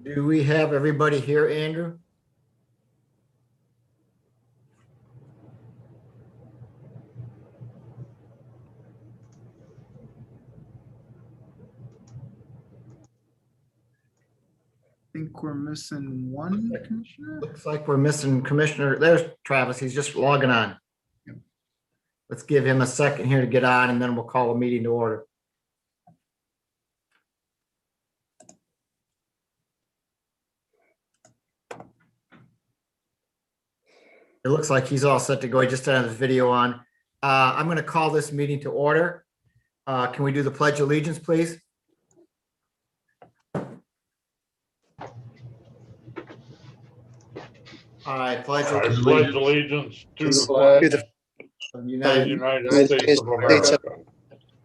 Do we have everybody here, Andrew? I think we're missing one commissioner. Looks like we're missing Commissioner. There's Travis. He's just logging on. Yep. Let's give him a second here to get on, and then we'll call a meeting to order. It looks like he's all set to go. He just had his video on. I'm going to call this meeting to order. Can we do the Pledge of Allegiance, please? I pledge I pledge allegiance to the To flag the of the of the United United States of America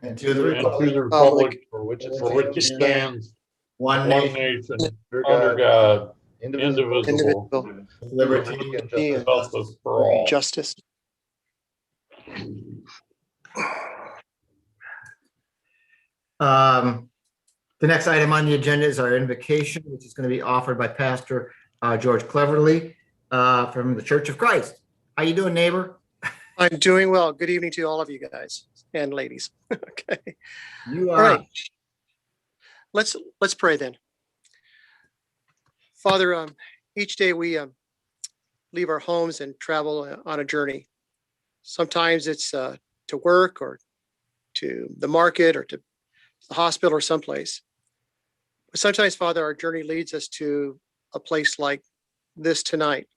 and to the and republic, to the republic for which it for which it stands, one one nation, nation, under God, indivisible, indivisible, with liberty. with and justice for all. justice. The next item on the agenda is our invocation, which is going to be offered by Pastor George Cleverly from the Church of Christ. How you doing, neighbor? I'm doing well. Good evening to all of you guys and ladies. Okay. You All are. right. Let's pray then. Father, each day we leave our homes and travel on a journey. Sometimes it's to work or to the market or to the hospital or someplace. But sometimes, Father, our journey leads us to a place like this tonight,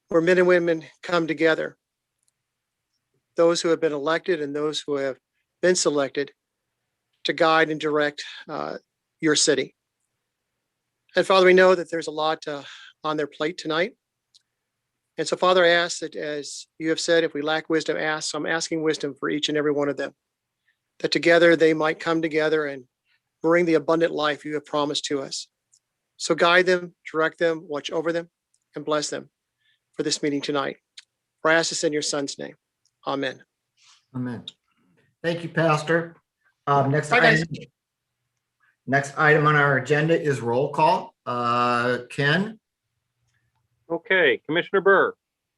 where men and women come together, those who have been elected and those who have been selected to guide and direct your city. And Father, we know that there's a lot on their plate tonight. And so, Father, I ask that, as you have said, if we lack wisdom, ask. So I'm asking wisdom for each and every one of them, that together they might come together and bring the abundant life you have promised to us. So guide them, direct them, watch over them, and bless them for this meeting tonight. For I ask this in your Son's name. Amen. Amen. Thank you, Pastor. Next Bye, guys. item on our agenda is roll call. Ken? Okay, Commissioner Burr,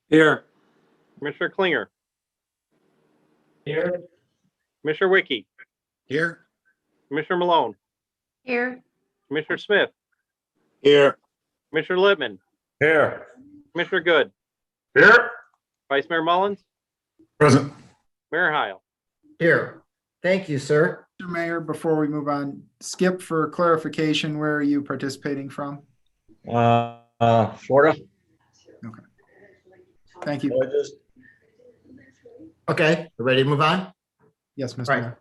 Here. Commissioner Klinger, Here. Commissioner Wiki, Here. Commissioner Malone, Here. Commissioner Smith, Here. Commissioner Littman, Here. Commissioner Good, Here. Vice Mayor Mullins, Present. Mayor Heil. Here. Thank you, sir. Mr. Mayor, before we move on, Skip, for clarification, where are you participating from? Florida. Thank you. Okay, we're ready to move on? Yes, Mr. Right. Mayor.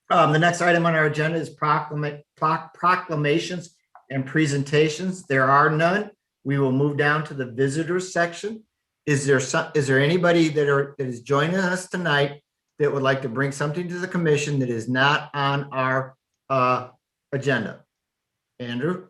The next item on our agenda is proclamations and presentations. There are none. We will move down to the visitors section. Is there anybody that is joining us tonight that would like to bring something to the commission that is not on our agenda? Andrew?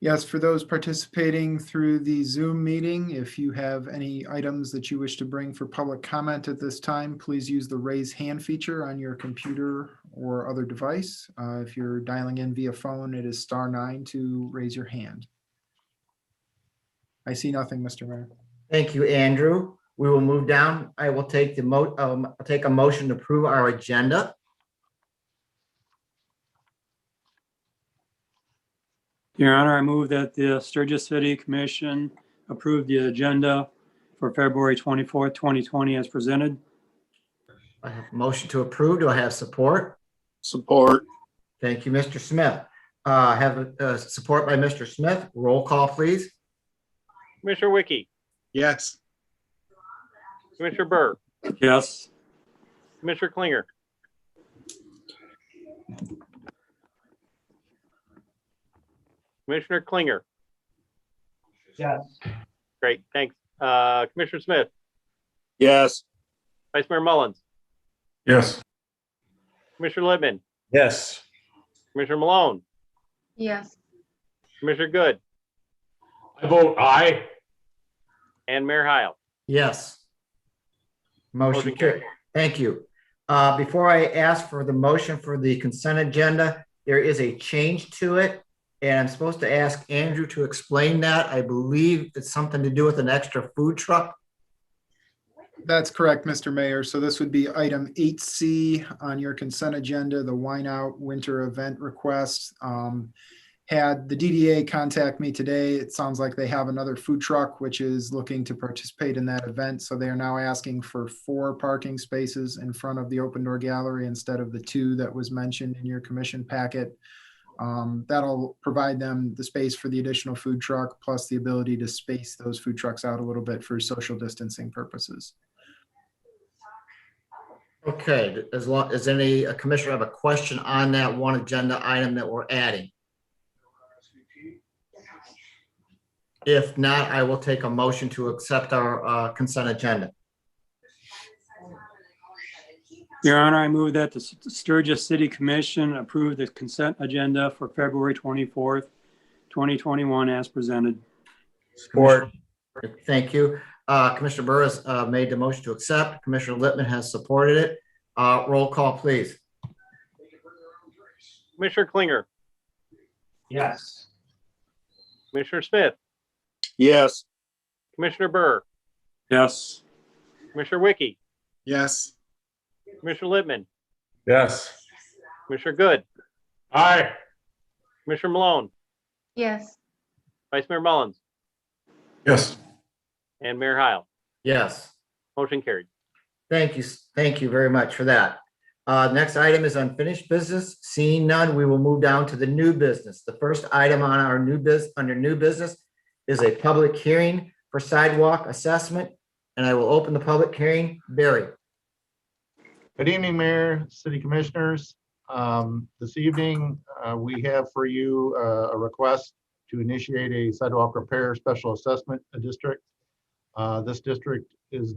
Yes, for those participating through the Zoom meeting, if you have any items that you wish to bring for public comment at this time, please use the raise hand feature on your computer or other device. If you're dialing in via phone, it is *9 to raise your hand. I see nothing, Mr. Mayor. Thank you, Andrew. We will move down. I will take I'll take a motion to approve our agenda. Your Honor, I move that the Sturgis City Commission approve the agenda for February 24th, 2020 as presented. I have a motion to approve. Do I have support? Support. Thank you, Mr. Smith. I have support by Mr. Smith. Roll call, please. Commissioner Wiki, Yes. Commissioner Burr, Yes. Commissioner Klinger, Commissioner Klinger. Yes. Great, thanks. Commissioner Smith, Yes. Vice Mayor Mullins, Yes. Commissioner Littman, Yes. Commissioner Malone, Yes. Commissioner Good, I vote aye. and Mayor Heil. Yes. Motion Motion carried. Thank you. Before I ask for the motion for the consent agenda, there is a change to it. And I'm supposed to ask Andrew to explain that. I believe it's something to do with an extra food truck. That's correct, Mr. Mayor. So this would be item 8C on your consent agenda, the Wine Out Winter Event Request. Had the DDA contact me today. It sounds like they have another food truck which is looking to participate in that event. So they are now asking for 4 parking spaces in front of the open door gallery instead of the 2 that was mentioned in your commission packet. That'll provide them the space for the additional food truck, plus the ability to space those food trucks out a little bit for social distancing purposes. Okay, as long as any commissioner have a question on that one agenda item that we're adding. If not, I will take a motion to accept our consent agenda. Your Honor, I move that the Sturgis City Commission approve the consent agenda for February 24th, 2021 as presented. Support. Thank you. Commissioner Burr has made the motion to accept. Commissioner Lippman has supported it. Roll call, please. Commissioner Klinger, Yes. Commissioner Smith, Yes. Commissioner Burr, Yes. Commissioner Wiki, Yes. Commissioner Lippman, Yes. Commissioner Good, Aye. Commissioner Malone, Yes. Vice Mayor Mullins, Yes. and Mayor Heil. Yes. Motion carried. Thank you. Thank you very much for that. Next item is unfinished business. Seeing none, we will move down to the new business. The first item on our under new business is a public hearing for sidewalk assessment, and I will open the public hearing. Barry. Good evening, Mayor, City Commissioners. This evening, we have for you a request to initiate a sidewalk repair special assessment district. This district is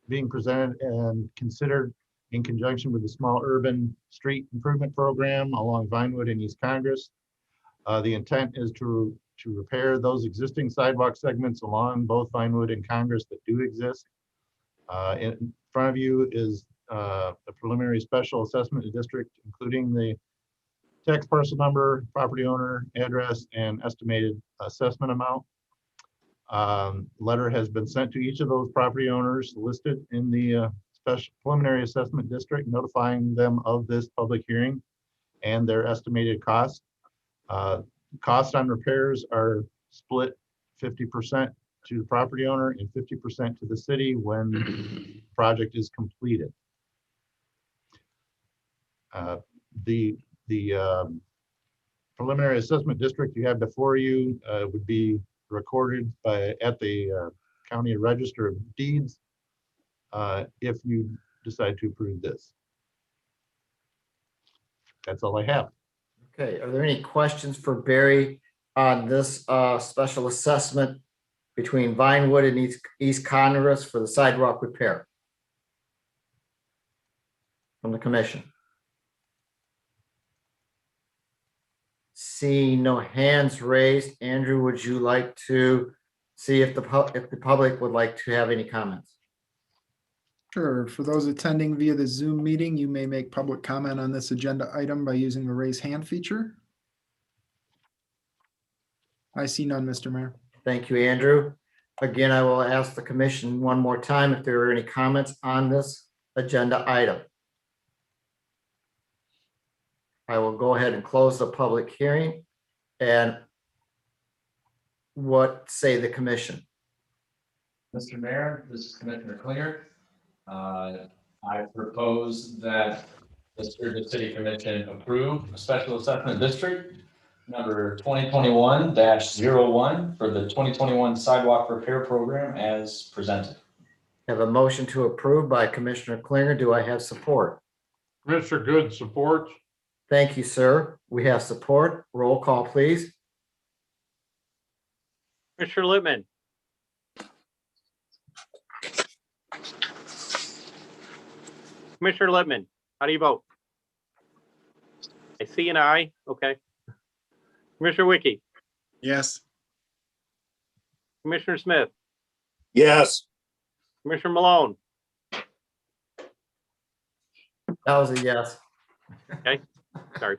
being presented and considered in conjunction with the small urban street improvement program along Vinewood and East Congress. The intent is to repair those existing sidewalk segments along both Vinewood and Congress that do exist. In front of you is the preliminary special assessment district, including the tax parcel number, property owner, address, and estimated assessment amount. Letter has been sent to each of those property owners listed in the special preliminary assessment district, notifying them of this public hearing and their estimated cost. Costs on repairs are split 50% to the property owner and 50% to the city when the project is completed. The preliminary assessment district you have before you would be recorded at the County Register of Deeds if you decide to approve this. That's all I have. Okay, are there any questions for Barry on this special assessment between Vinewood and East Congress for the sidewalk repair from the commission? Seeing no hands raised, Andrew, would you like to see if the public would like to have any comments? Sure. For those attending via the Zoom meeting, you may make public comment on this agenda item by using the raise hand feature. I see none, Mr. Mayor. Thank you, Andrew. Again, I will ask the commission one more time if there are any comments on this agenda item. I will go ahead and close the public hearing. And what say the commission? Mr. Mayor, this is Commissioner Klinger. I propose that the Sturgis City Commission approve a special assessment district number 2021-01 for the 2021 sidewalk repair program as presented. Have a motion to approve by Commissioner Klinger. Do I have support? Commissioner Good supports. Thank you, sir. We have support. Roll call, please. Commissioner Lippman, Commissioner Lippman, how do you vote? I see an aye. Okay. Commissioner Wiki, Yes. Commissioner Smith, Yes. Commissioner Malone, That was a yes. sorry.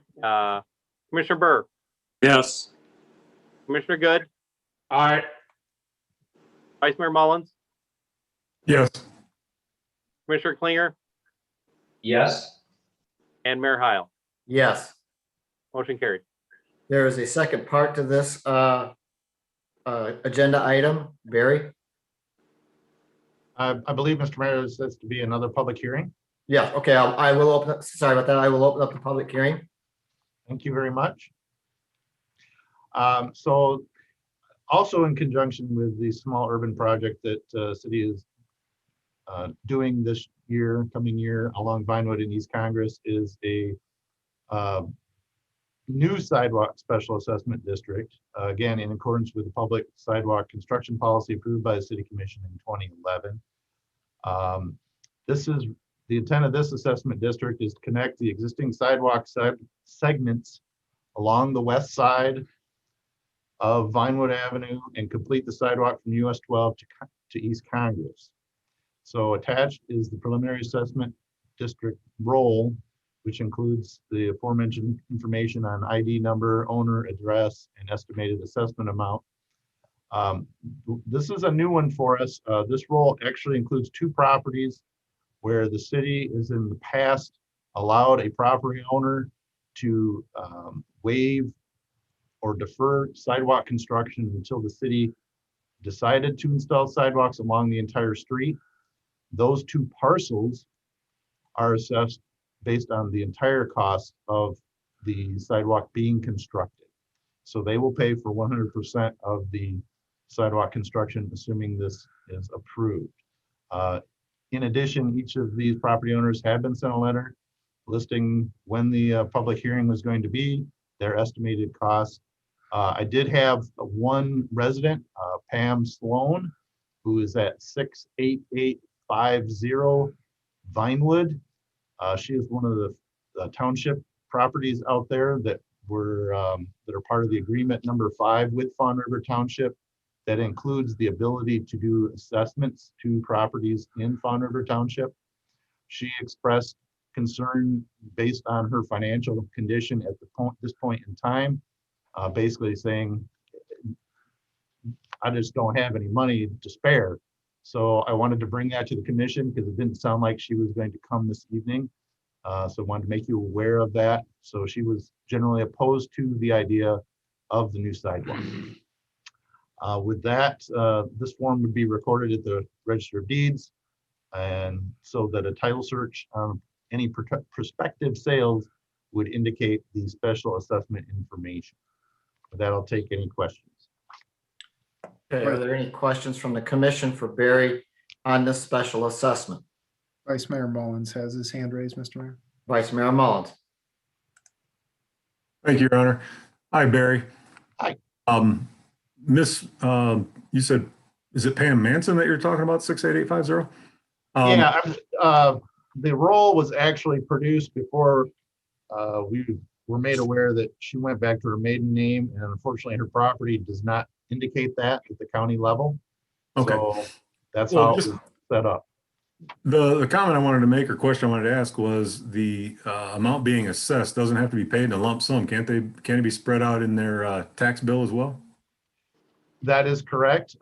Commissioner Burr, Yes. Commissioner Good, Aye. Vice Mayor Mullins, Yes. Commissioner Klinger, Yes. and Mayor Heil. Yes. Motion carried. There is a second part to this agenda item. Barry? I believe, Mr. Mayor, this is to be another public hearing. Yeah, okay, I will open up, sorry about that. I will open up the public hearing. Thank you very much. So also in conjunction with the small urban project that city is doing this year, coming year along Vinewood and East Congress is a new sidewalk special assessment district, again, in accordance with the public sidewalk construction policy approved by the City Commission in 2011. This is the intent of this assessment district is to connect the existing sidewalk segments along the west side of Vinewood Avenue and complete the sidewalk from US 12 to East Congress. So attached is the preliminary assessment district roll, which includes the aforementioned information on ID number, owner, address, and estimated assessment amount. This is a new one for us. This roll actually includes 2 properties where the city is in the past allowed a property owner to waive or defer sidewalk construction until the city decided to install sidewalks along the entire street. Those 2 parcels are assessed based on the entire cost of the sidewalk being constructed. So they will pay for 100% of the sidewalk construction, assuming this is approved. In addition, each of these property owners have been sent a letter listing when the public hearing was going to be, their estimated costs. I did have one resident, Pam Sloan, who is at 68850 Vinewood. She is one of the township properties out there that were that are part of the agreement number 5 with Fawn River Township. That includes the ability to do assessments to properties in Fawn River Township. She expressed concern based on her financial condition at this point in time, basically saying, I just don't have any money to spare. So I wanted to bring that to the commission because it didn't sound like she was going to come this evening. So I wanted to make you aware of that. So she was generally opposed to the idea of the new sidewalk. With that, this form would be recorded at the Register of Deeds, and so that a title search on any prospective sales would indicate the special assessment information. With that, I'll take any questions. Okay, are there any questions from the commission for Barry on this special assessment? Vice Mayor Mullins has his hand raised, Mr. Mayor. Vice Mayor Mullins. Thank you, Your Honor. Hi, Barry. Hi. Miss, you said, is it Pam Manson that you're talking about, 68850? Yeah, the roll was actually produced before we were made aware that she went back to her maiden name, and unfortunately her property does not indicate that at the county level. Okay. So that's Well, how it just- was set up. The comment I wanted to make or question I wanted to ask was the amount being assessed doesn't have to be paid in a lump sum. Can't it be spread out in their tax bill as well? That is correct.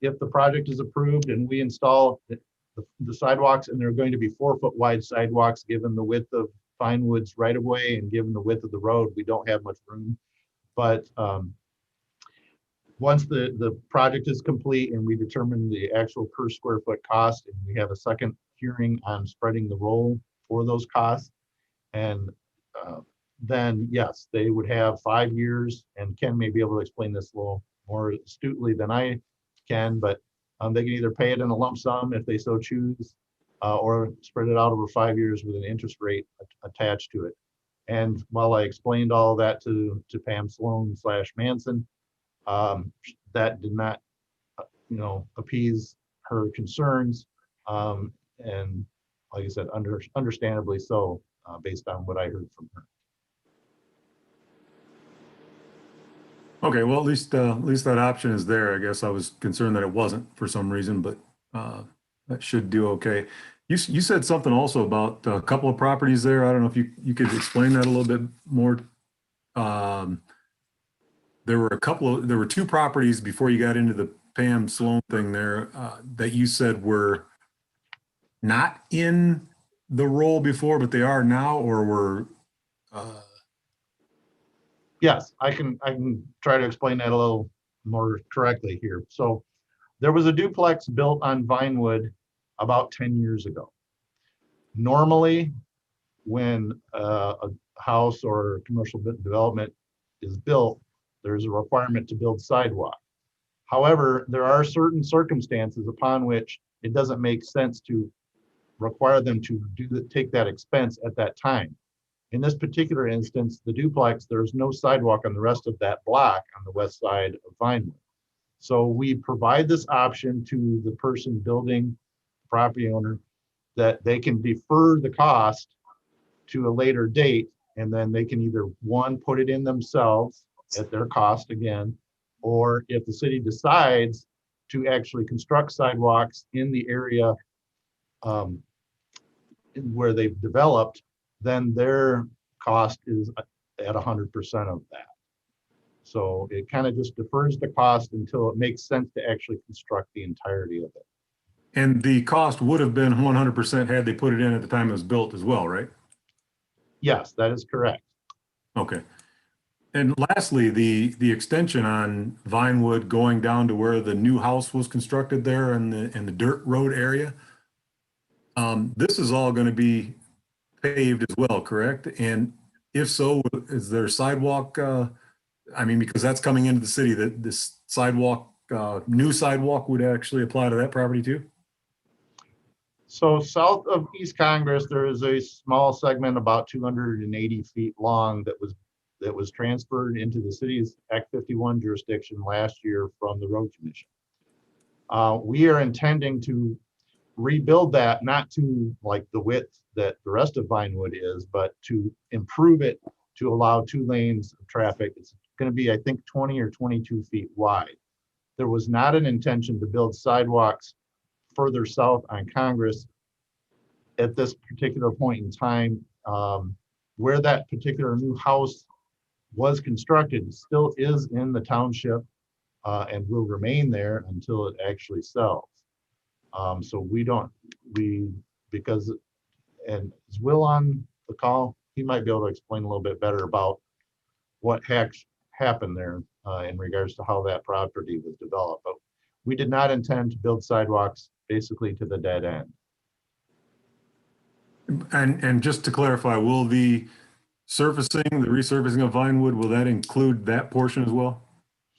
If the project is approved and we install the sidewalks, and they're going to be 4-foot wide sidewalks, given the width of Vinewood's right of way and given the width of the road, we don't have much room. But once the project is complete and we determine the actual per square foot cost, and we have a second hearing on spreading the roll for those costs, and then yes, they would have 5 years, and Ken may be able to explain this a little more astutely than I can, but they can either pay it in a lump sum if they so choose, or spread it out over 5 years with an interest rate attached to it. And while I explained all of that to Pam Sloan / Manson, that did not, appease her concerns. And like I said, understandably so, based on what I heard from her. Okay, well, at least that option is there. I guess I was concerned that it wasn't for some reason, but that should do okay. You said something also about a couple of properties there. I don't know if you could explain that a little bit more. there were two properties before you got into the Pam Sloan thing there, that you said were not in the role before, but they are now, or were, Yes, I can try to explain that a little more correctly here. So there was a duplex built on Vinewood about 10 years ago. Normally, when a house or commercial development is built, there's a requirement to build sidewalk. However, there are certain circumstances upon which it doesn't make sense to require them to take that expense at that time. In this particular instance, the duplex, there's no sidewalk on the rest of that block on the west side of Vinewood. So we provide this option to the person building, property owner, that they can defer the cost to a later date, and then they can either, one, put it in themselves at their cost again, or if the city decides to actually construct sidewalks in the area where they've developed, then their cost is at 100% of that. So it kind of just defers the cost until it makes sense to actually construct the entirety of it. and the cost would have been 100% had they put it in at the time it was built as well, right? Yes, that is correct. Okay. And lastly, the extension on Vinewood going down to where the new house was constructed there in the dirt road area. This is all going to be paved as well, correct? And if so, is there sidewalk, I mean, because that's coming into the city, that this sidewalk, new sidewalk would actually apply to that property too? So south of East Congress, there is a small segment about 280 feet long that was transferred into the city's Act 51 jurisdiction last year from the Road Commission. We are intending to rebuild that, not to like the width that the rest of Vinewood is, but to improve it to allow 2 lanes of traffic. It's going to be, I think, 20 or 22 feet wide. There was not an intention to build sidewalks further south on Congress at this particular point in time. Where that particular new house was constructed still is in the township and will remain there until it actually sells. So and is Will on the call? He might be able to explain a little bit better about what happened there in regards to how that property was developed. But we did not intend to build sidewalks basically to the dead end. And just to clarify, will the resurfacing of Vinewood, will that include that portion as well?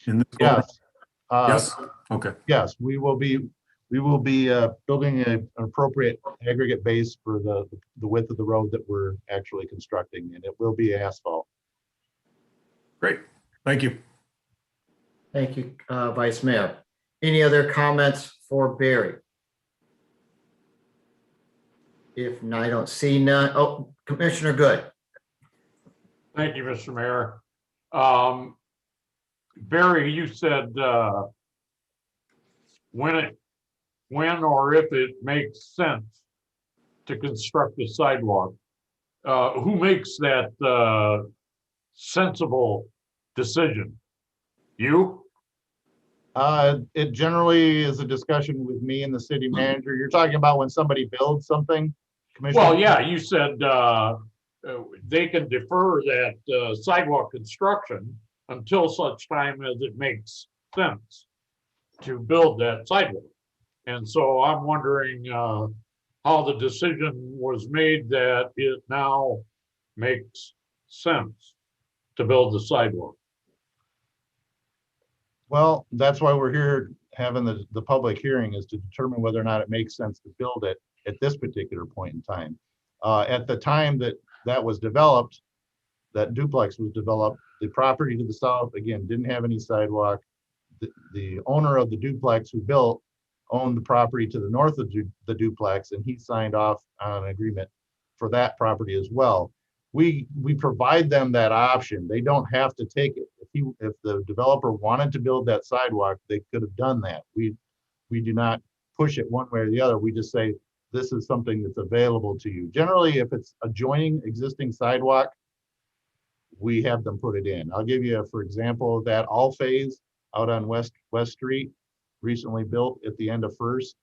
In this? Yes. Yes. Okay. Yes, we will be building an appropriate aggregate base for the width of the road that we're actually constructing, and it will be asphalt. Great. Thank you. Thank you, Vice Mayor. Any other comments for Barry? If not, I don't see none. Oh, Commissioner Good. Thank you, Mr. Mayor. Barry, you said when or if it makes sense to construct a sidewalk. Who makes that sensible decision? You? It generally is a discussion with me and the city manager. You're talking about when somebody builds something, Commissioner? Well, yeah, you said they can defer that sidewalk construction until such time as it makes sense to build that sidewalk. And so I'm wondering how the decision was made that it now makes sense to build the sidewalk. Well, that's why we're here having the public hearing, is to determine whether or not it makes sense to build it at this particular point in time. At the time that was developed, that duplex was developed, the property to the south, again, didn't have any sidewalk. The owner of the duplex who built owned the property to the north of the duplex, and he signed off on an agreement for that property as well. We provide them that option. They don't have to take it. If the developer wanted to build that sidewalk, they could have done that. We do not push it one way or the other. We just say, this is something that's available to you. Generally, if it's adjoining existing sidewalk, we have them put it in. I'll give you, for example, that All Phase out on West Street, recently built at the end of First.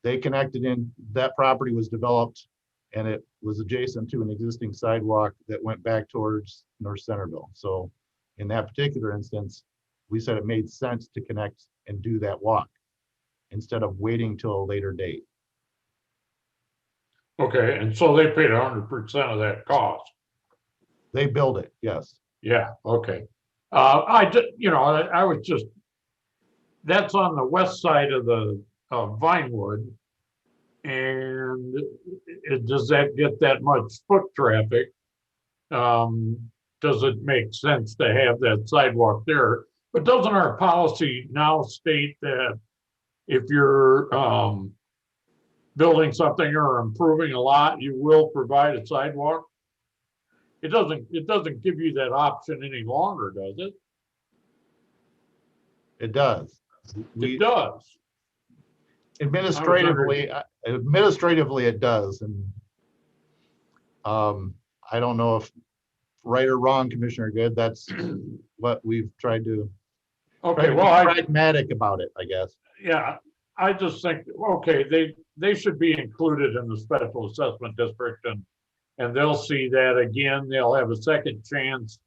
They connected in, that property was developed and it was adjacent to an existing sidewalk that went back towards North Centerville. So in that particular instance, we said it made sense to connect and do that walk instead of waiting till a later date. Okay, and so they paid 100% of that cost. They build it, yes. Yeah, okay. I was just, that's on the west side of the Vinewood. And does that get that much foot traffic? Does it make sense to have that sidewalk there? But doesn't our policy now state that if you're building something or improving a lot, you will provide a sidewalk? It doesn't give you that option any longer, does it? It does. It does. Administratively, it does, and I don't know if right or wrong, Commissioner Good, that's what we've tried to, Okay, be well, pragmatic about it, I guess. yeah, I just think, okay, they should be included in the special assessment district, and they'll see that again, they'll have a second chance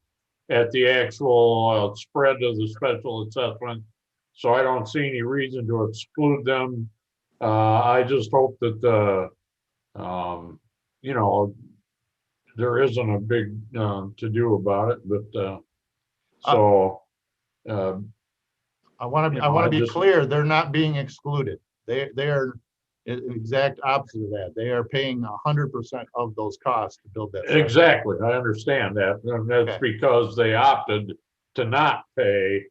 at the actual spread of the special assessment. So I don't see any reason to exclude them. I just hope that there isn't a big to do about it, but so. I want You to, know, I be just- clear, they're not being excluded. They are an exact opposite of that. They are paying 100% of those costs to build that. sidewalk. Exactly, I understand that, and that's Okay. because they opted to not pay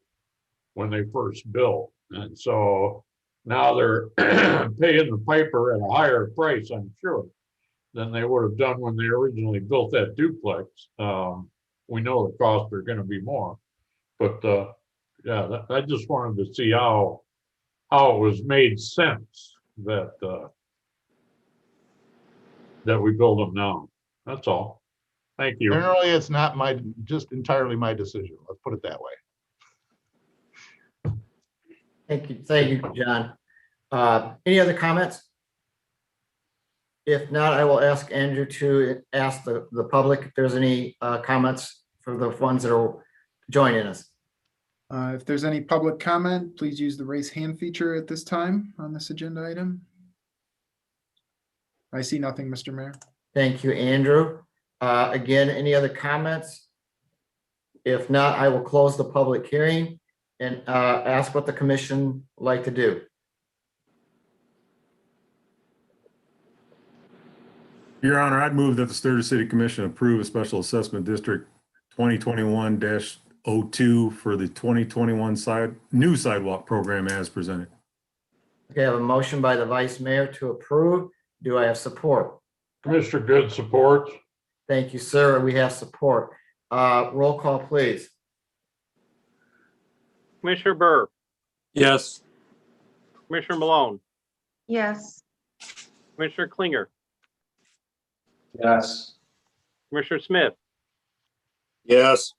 when they first built, and so now they're paying the piper at a higher price, I'm sure, than they would have done when they originally built that duplex. We know the costs are gonna be more, but, yeah, I just wanted to see how it was made sense that, that we build them now. That's all. Thank you. Generally, it's not just entirely my decision. Let's put it that way. Thank you, John. Any other comments? If not, I will ask Andrew to ask the public if there's any comments for the ones that are joining us. If there's any public comment, please use the raise hand feature at this time on this agenda item. I see nothing, Mr. Mayor. Thank you, Andrew. Again, any other comments? If not, I will close the public hearing and ask what the commission would like to do. Your Honor, I'd move that the Sturgis City Commission approve a special assessment district 2021-02 for the 2021 new sidewalk program as presented. Okay, I have a motion by the vice mayor to approve. Do I have support? Commissioner Good supports. Thank you, sir. We have support. Roll call, please. Commissioner Burr, Yes. Commissioner Malone, Yes. Commissioner Klinger, Yes. Commissioner Smith, Yes.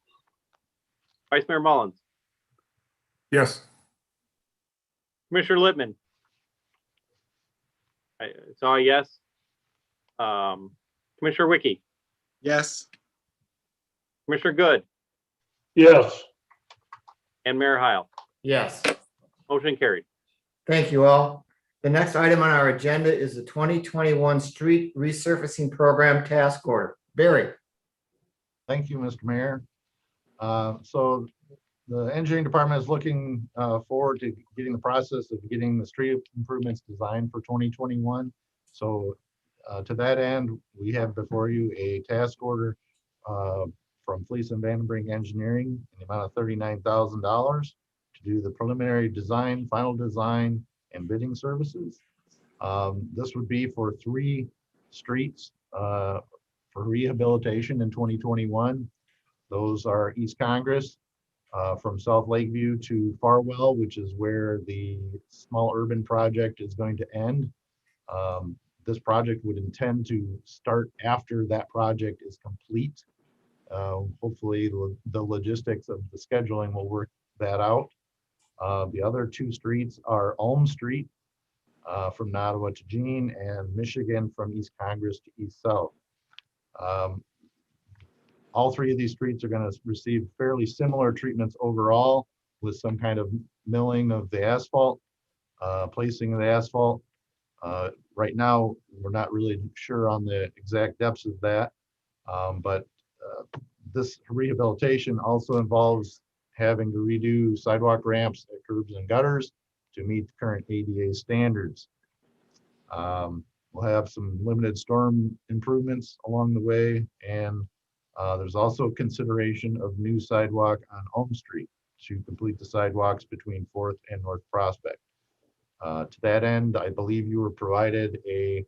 Vice Mayor Mullins, Yes. Commissioner Littman. It's all yes. Commissioner Wiki, Yes. Commissioner Good, Yes. and Mayor Heil. Yes. Motion carried. Thank you all. The next item on our agenda is the 2021 Street Resurfacing Program Task Order. Barry. Thank you, Mr. Mayor. So the engineering department is looking forward to getting the process of getting the street improvements designed for 2021. So to that end, we have before you a task order from Fleece and Vandenbrink Engineering in the amount of $39,000 to do the preliminary design, final design, and bidding services. This would be for 3 streets for rehabilitation in 2021. Those are East Congress, from South Lakeview to Farwell, which is where the small urban project is going to end. This project would intend to start after that project is complete. Hopefully, the logistics of the scheduling will work that out. The other two streets are Ulm Street from Nottawa to Jean, and Michigan from East Congress to East South. All three of these streets are going to receive fairly similar treatments overall, with some kind of milling of the asphalt, placing of the asphalt. Right now, we're not really sure on the exact depths of that, but this rehabilitation also involves having to redo sidewalk ramps at curbs and gutters to meet the current ADA standards. We'll have some limited storm improvements along the way, and there's also consideration of new sidewalk on Ulm Street to complete the sidewalks between 4th and North Prospect. To that end, I believe you were provided a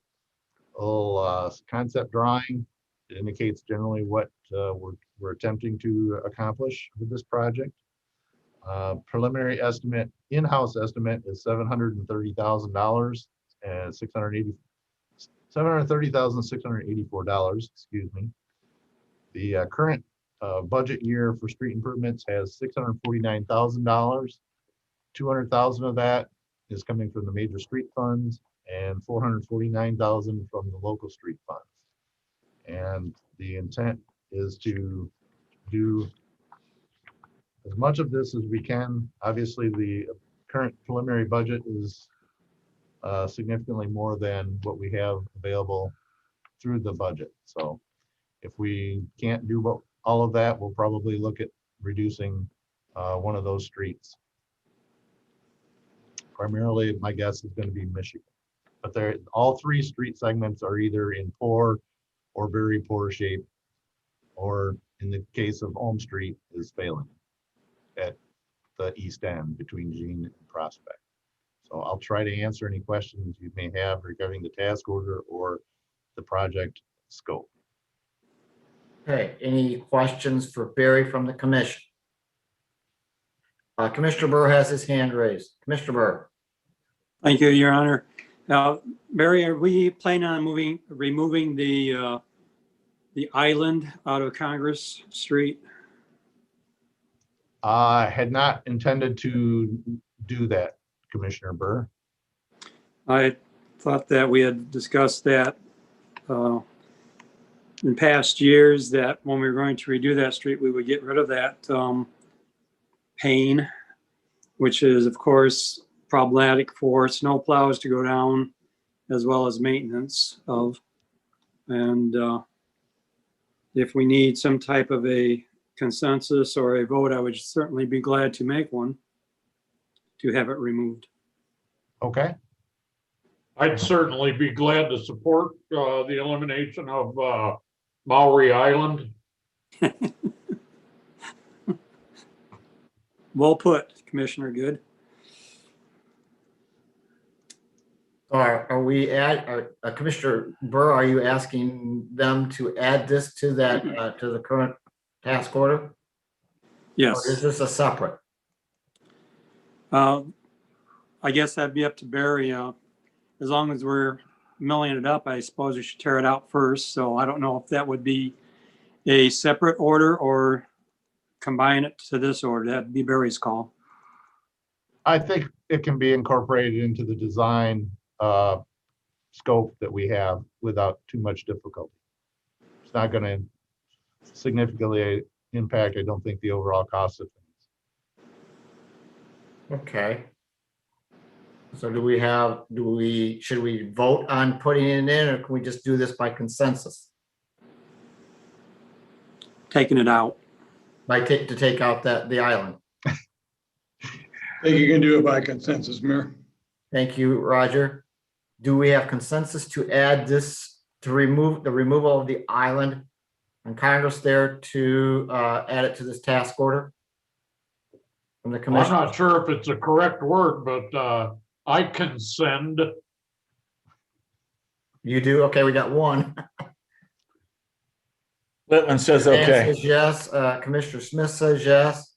little concept drawing. It indicates generally what we're attempting to accomplish with this project. Preliminary estimate, in-house estimate is $730,000 and $730,684, excuse me. The current budget year for street improvements has $649,000. 200,000 of that is coming from the major street funds and 449,000 from the local street funds. And the intent is to do as much of this as we can. Obviously, the current preliminary budget is significantly more than what we have available through the budget. So if we can't do all of that, we'll probably look at reducing one of those streets. Primarily, my guess is going to be Michigan, but all three street segments are either in poor or very poor shape, or in the case of Ulm Street, is failing at the east end between Jean and Prospect. So I'll try to answer any questions you may have regarding the task order or the project scope. Okay, any questions for Barry from the commission? Commissioner Burr has his hand raised. Commissioner Burr. Thank you, Your Honor. Now, Barry, are we planning on removing the island out of Congress Street? I had not intended to do that, Commissioner Burr. I thought that we had discussed that in past years, that when we were going to redo that street, we would get rid of that pane, which is, of course, problematic for snow plows to go down, as well as maintenance of. And if we need some type of a consensus or a vote, I would certainly be glad to make one to have it removed. Okay. I'd certainly be glad to support the elimination of Maury Island. Well put, Commissioner Good. Are we Commissioner Burr, are you asking them to add this to that, to the current task order? Or Yes. is this a separate? I guess that'd be up to Barry. As long as we're milling it up, I suppose we should tear it out first. So I don't know if that would be a separate order or combine it to this order. That'd be Barry's call. I think it can be incorporated into the design scope that we have without too much difficulty. It's not going to significantly impact, I don't think, the overall cost of things. Okay. So should we vote on putting it in, or can we just do this by consensus? Taking it out. To take out the island? I think you can do it by consensus, Mayor. Thank you, Roger. Do we have consensus to add this, to remove the removal of the island on Congress there, to add it to this task order from the I'm commission? not sure if it's a correct word, but I consent. You do? Okay, we got one. Littman says Dan okay. says yes. Commissioner Smith says yes.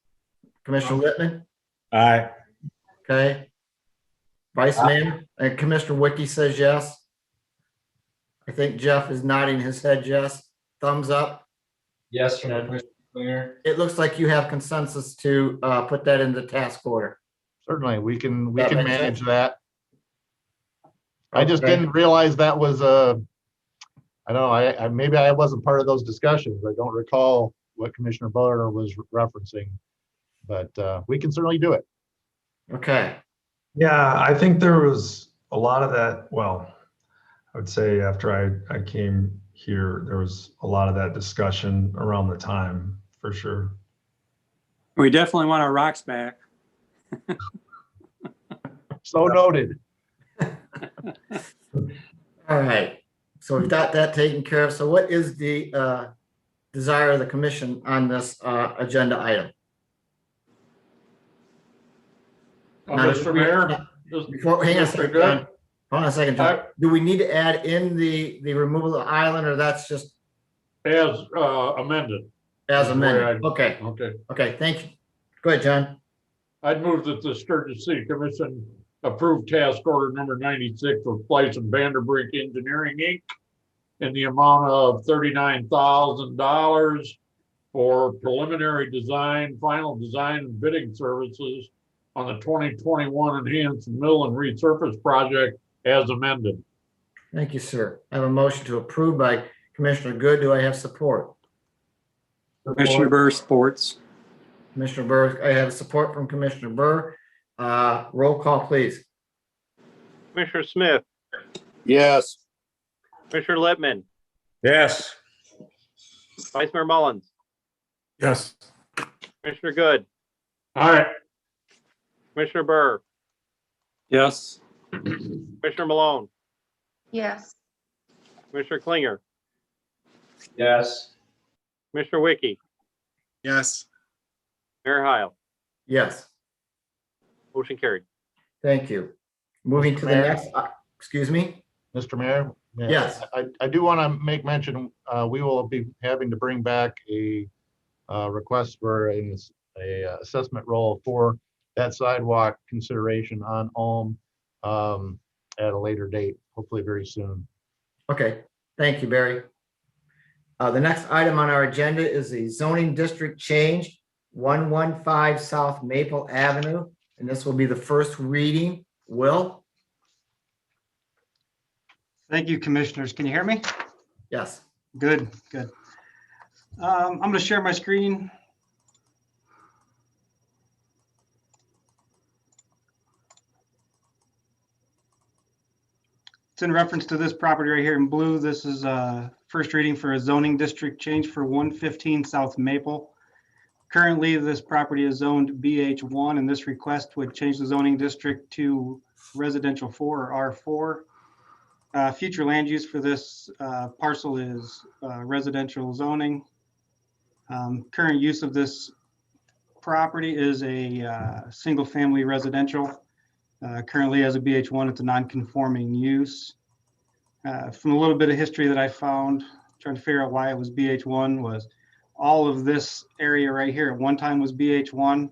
Commissioner Littman? Aye. Okay. Vice Mayor and Commissioner Wiki says yes. I think Jeff is nodding his head yes. Thumbs up. Yes, from Commissioner Klinger. It looks like you have consensus to put that in the task order. Certainly, we can That makes manage sense. that. I just Okay. didn't realize that was I don't know, I maybe I wasn't part of those discussions. I don't recall what Commissioner Buller was referencing, but we can certainly do it. Okay, Yeah, I think there was a lot of that. Well, I would say after I came here, there was a lot of that discussion around the time for sure. We definitely want our rocks back. So noted. all right. So we've got that taken care of. So what is the desire of the commission on this agenda item? Now, Mr. Mayor. Before, hang on a second, Good. John. Hold on a second, John. I- Do we need to add in the removal of the island, or that's just As amended. as The way amended? Okay, Okay. okay, thank you. Go ahead, John. I'd move that the Sturgis City Commission approve task order number 96 with Place and Vanderbrink Engineering, Inc. in the amount of $39,000 for preliminary design, final design and bidding services on the 2021 Enhanced Mill and Resurface Project as amended. Thank you, sir. I have a motion to approve by Commissioner Good. Do I have support? Commissioner Burr supports. Commissioner Burr, I have support from Commissioner Burr. Roll call, please. Commissioner Smith, Yes. Commissioner Littman, Yes. Vice Mayor Mullins, Yes. Commissioner Good, All right. Commissioner Burr, Yes. Commissioner Malone, yes, Commissioner Klinger, Yes. Commissioner Wiki, Yes. Mayor Heil. Yes, Motion carried. thank you. Moving to the Mayor? next, excuse me? Mr. Mayor? Yes. I do want to make mention, we will be having to bring back a request for a assessment roll for that sidewalk consideration on Ulm at a later date, hopefully very soon. Okay, thank you, Barry. The next item on our agenda is the zoning district change, 115 South Maple Avenue, and this will be the first reading. Will? Thank you, commissioners. Can you hear me? Yes. Good, good. I'm going to share my screen. It's in reference to this property right here in blue. This is first reading for a zoning district change for 115 South Maple. Currently, this property is zoned BH1, and this request would change the zoning district to residential 4 or R4. Future land use for this parcel is residential zoning. Current use of this property is a single-family residential. Currently, as a BH1, it's a non-conforming use. From a little bit of history that I found, trying to figure out why it was BH1, was all of this area right here at one time was BH1.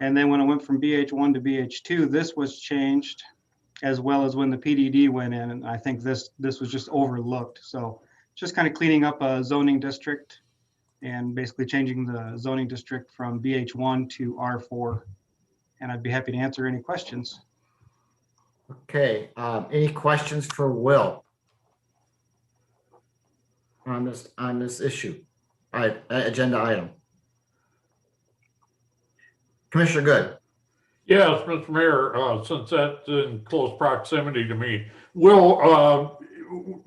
And then when it went from BH1 to BH2, this was changed, as well as when the PDD went in. And I think this was just overlooked. So just kind of cleaning up a zoning district and basically changing the zoning district from BH1 to R4. And I'd be happy to answer any questions. Okay, any questions for Will on this issue, agenda item? Commissioner Good. Yes, Mr. Mayor, since that's in close proximity to me, Will,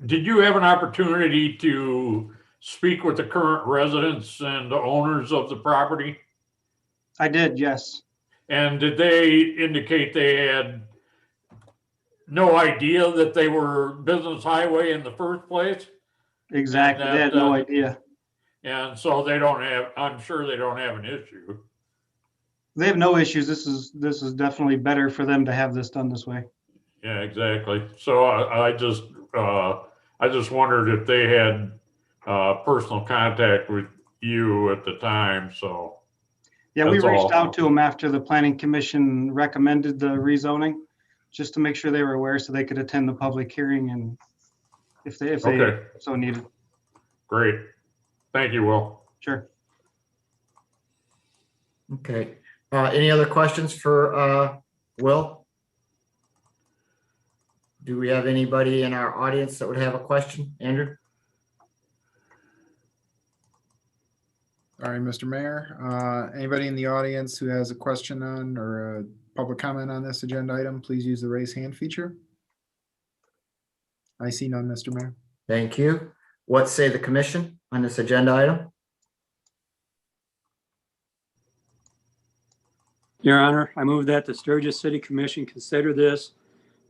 did you have an opportunity to speak with the current residents and owners of the property? I did, yes. And did they indicate they had no idea that they were business highway in the first place? Exactly. And They had that, no idea. And so they don't have, I'm sure they don't have an issue. They have no issues. This is definitely better for them to have this done this way. Yeah, exactly. So I just wondered if they had personal contact with you at the time, so. Yeah, we That's reached all. out to them after the planning commission recommended the rezoning, just to make sure they were aware so they could attend the public hearing and if they Okay, so needed. great. Thank you, Will. Sure. Okay, any other questions for Will? Do we have anybody in our audience that would have a question? Andrew? All right, Mr. Mayor, anybody in the audience who has a question on or a public comment on this agenda item, please use the raise hand feature. I see none, Mr. Mayor. Thank you. What say the commission on this agenda item? Your Honor, I move that the Sturgis City Commission consider this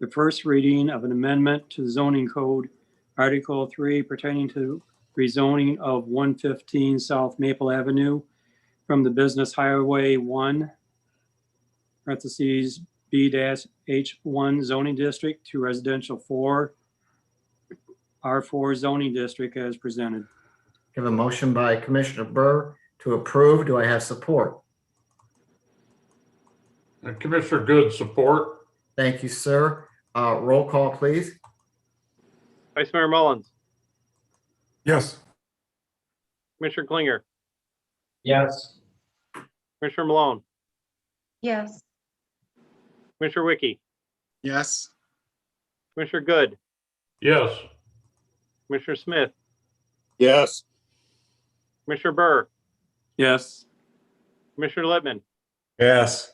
the first reading of an amendment to the zoning code, Article 3 pertaining to rezoning of 115 South Maple Avenue from the Business Highway 1, parentheses, B-H1 zoning district to residential 4, R4 zoning district as presented. Have a motion by Commissioner Burr to approve. Do I have support? And Commissioner Good support. Thank you, sir. Roll call, please. Vice Mayor Mullins, Yes. Commissioner Klinger, Yes. Commissioner Malone, Yes. Commissioner Wiki, Yes. Commissioner Good, Yes. Commissioner Smith, Yes. Commissioner Burr, Yes. Commissioner Littman, Yes.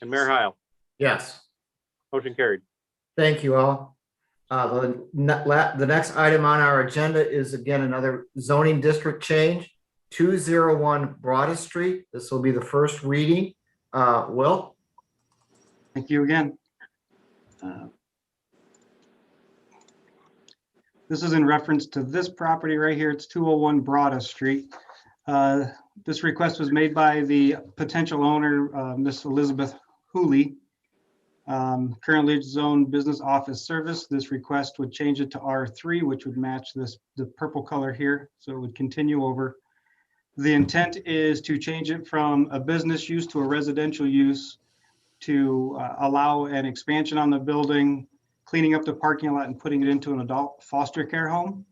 and Mayor Heil. Yes. Motion carried. Thank you all. The next item on our agenda is again another zoning district change, 201 Broadest Street. This will be the first reading. Will? Thank you again. This is in reference to this property right here. It's 201 Broadest Street. This request was made by the potential owner, Miss Elizabeth Hooley. Currently it's zoned business office service. This request would change it to R3, which would match the purple color here. So it would continue over. The intent is to change it from a business use to a residential use to allow an expansion on the building, cleaning up the parking lot and putting it into an adult foster care home.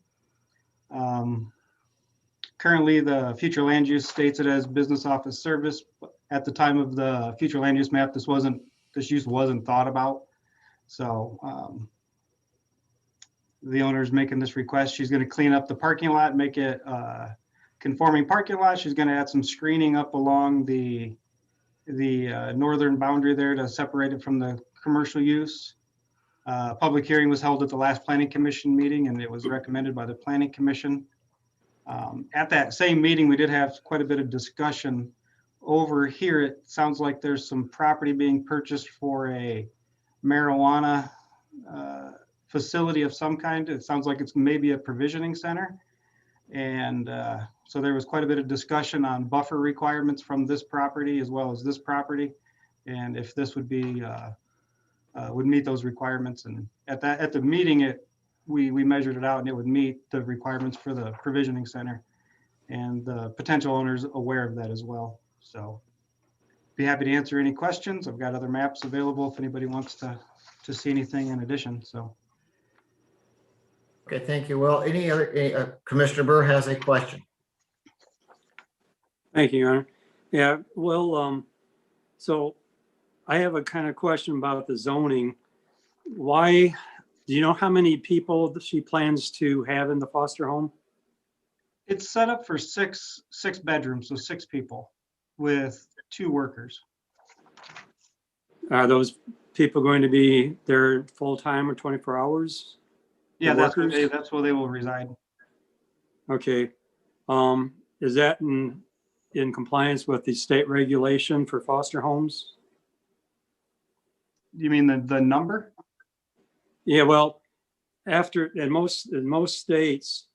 Currently, the future land use states it as business office service. At the time of the future land use map, this use wasn't thought about. So the owner is making this request. She's going to clean up the parking lot, make it conforming parking lot. She's going to add some screening up along the northern boundary there to separate it from the commercial use. Public hearing was held at the last Planning Commission meeting, and it was recommended by the Planning Commission. At that same meeting, we did have quite a bit of discussion. Over here, it sounds like there's some property being purchased for a marijuana facility of some kind. It sounds like it's maybe a provisioning center. And so there was quite a bit of discussion on buffer requirements from this property as well as this property, and if this would be would meet those requirements. And at the meeting, we measured it out, and it would meet the requirements for the provisioning center. And the potential owner's aware of that as well. So be happy to answer any questions. I've got other maps available if anybody wants to see anything in addition. So. Okay, thank you. Well, any other, Commissioner Burr has a question. Thank you, Your Honor. Yeah, well, so I have a kind of question about the zoning. Why, do you know how many people that she plans to have in the foster home? It's set up for six bedrooms, so 6 people with 2 workers. Are those people going to be there full-time or 24 hours? Yeah, The that's workers? where they will reside. Okay. Is that in compliance with the state regulation for foster homes? You mean the number? Yeah, well, in most states,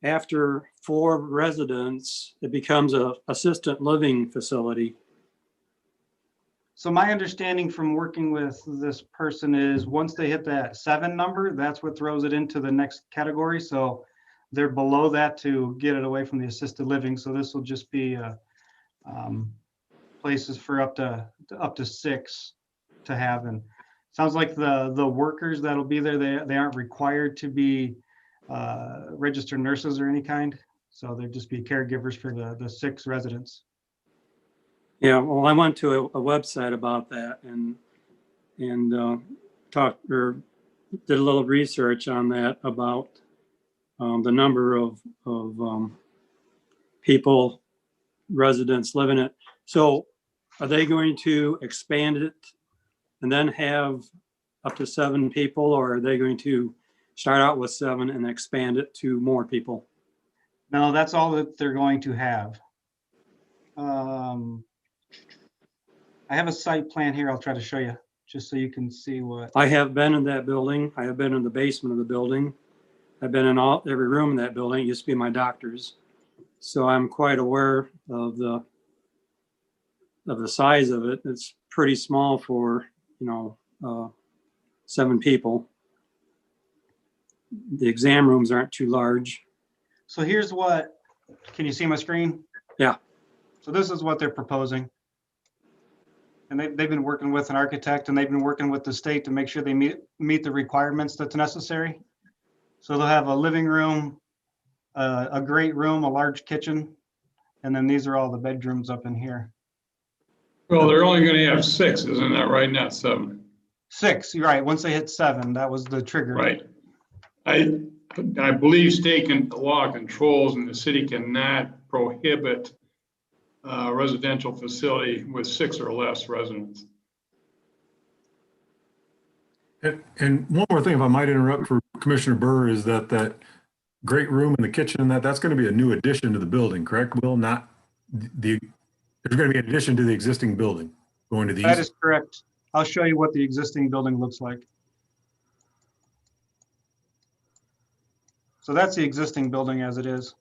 after 4 residents, it becomes a assistant living facility. So my understanding from working with this person is once they hit that 7 number, that's what throws it into the next category. So they're below that to get it away from the assisted living. So this will just be places for up to 6 to have. And sounds like the workers that'll be there, they aren't required to be registered nurses or any kind. So there'd just be caregivers for the 6 residents. Yeah, well, I went to a website about that and talked or did a little research on that about the number of people, residents living it. So are they going to expand it and then have up to 7 people, or are they going to start out with 7 and expand it to more people? No, that's all that they're going to have. I have a site plan here. I'll try to show you just so you can see what. I have been in that building. I have been in the basement of the building. I've been in every room in that building. It used to be my doctor's. So I'm quite aware of the size of it. It's pretty small for, 7 people. The exam rooms aren't too large. So here's what, can you see my screen? Yeah. So this is what they're proposing. And they've been working with an architect and they've been working with the state to make sure they meet the requirements that's necessary. So they'll have a living room, a great room, a large kitchen, and then these are all the bedrooms up in here. Well, they're only gonna have 6, isn't that right? Not 7. 6, you're right. Once they hit 7, that was the trigger. Right. I believe state law controls and the city cannot prohibit a residential facility with 6 or less residents. And one more thing, if I might interrupt for Commissioner Burr, is that great room in the kitchen and that's going to be a new addition to the building, correct, Will? Not there's going to be an addition to the existing building going to these. That is correct. I'll show you what the existing building looks like. So that's the existing building as it is.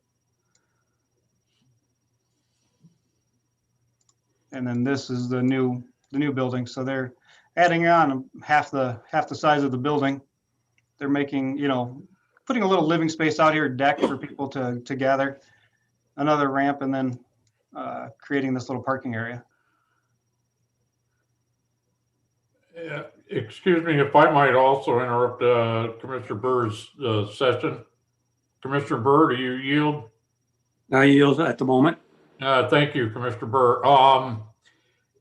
And then this is the new building. So they're adding on half the size of the building. They're making, putting a little living space out here, deck for people to gather, another ramp, and then creating this little parking area. Yeah, excuse me if I might also interrupt Commissioner Burr's session. Commissioner Burr, do you yield? I yield at the moment. Thank you, Commissioner Burr.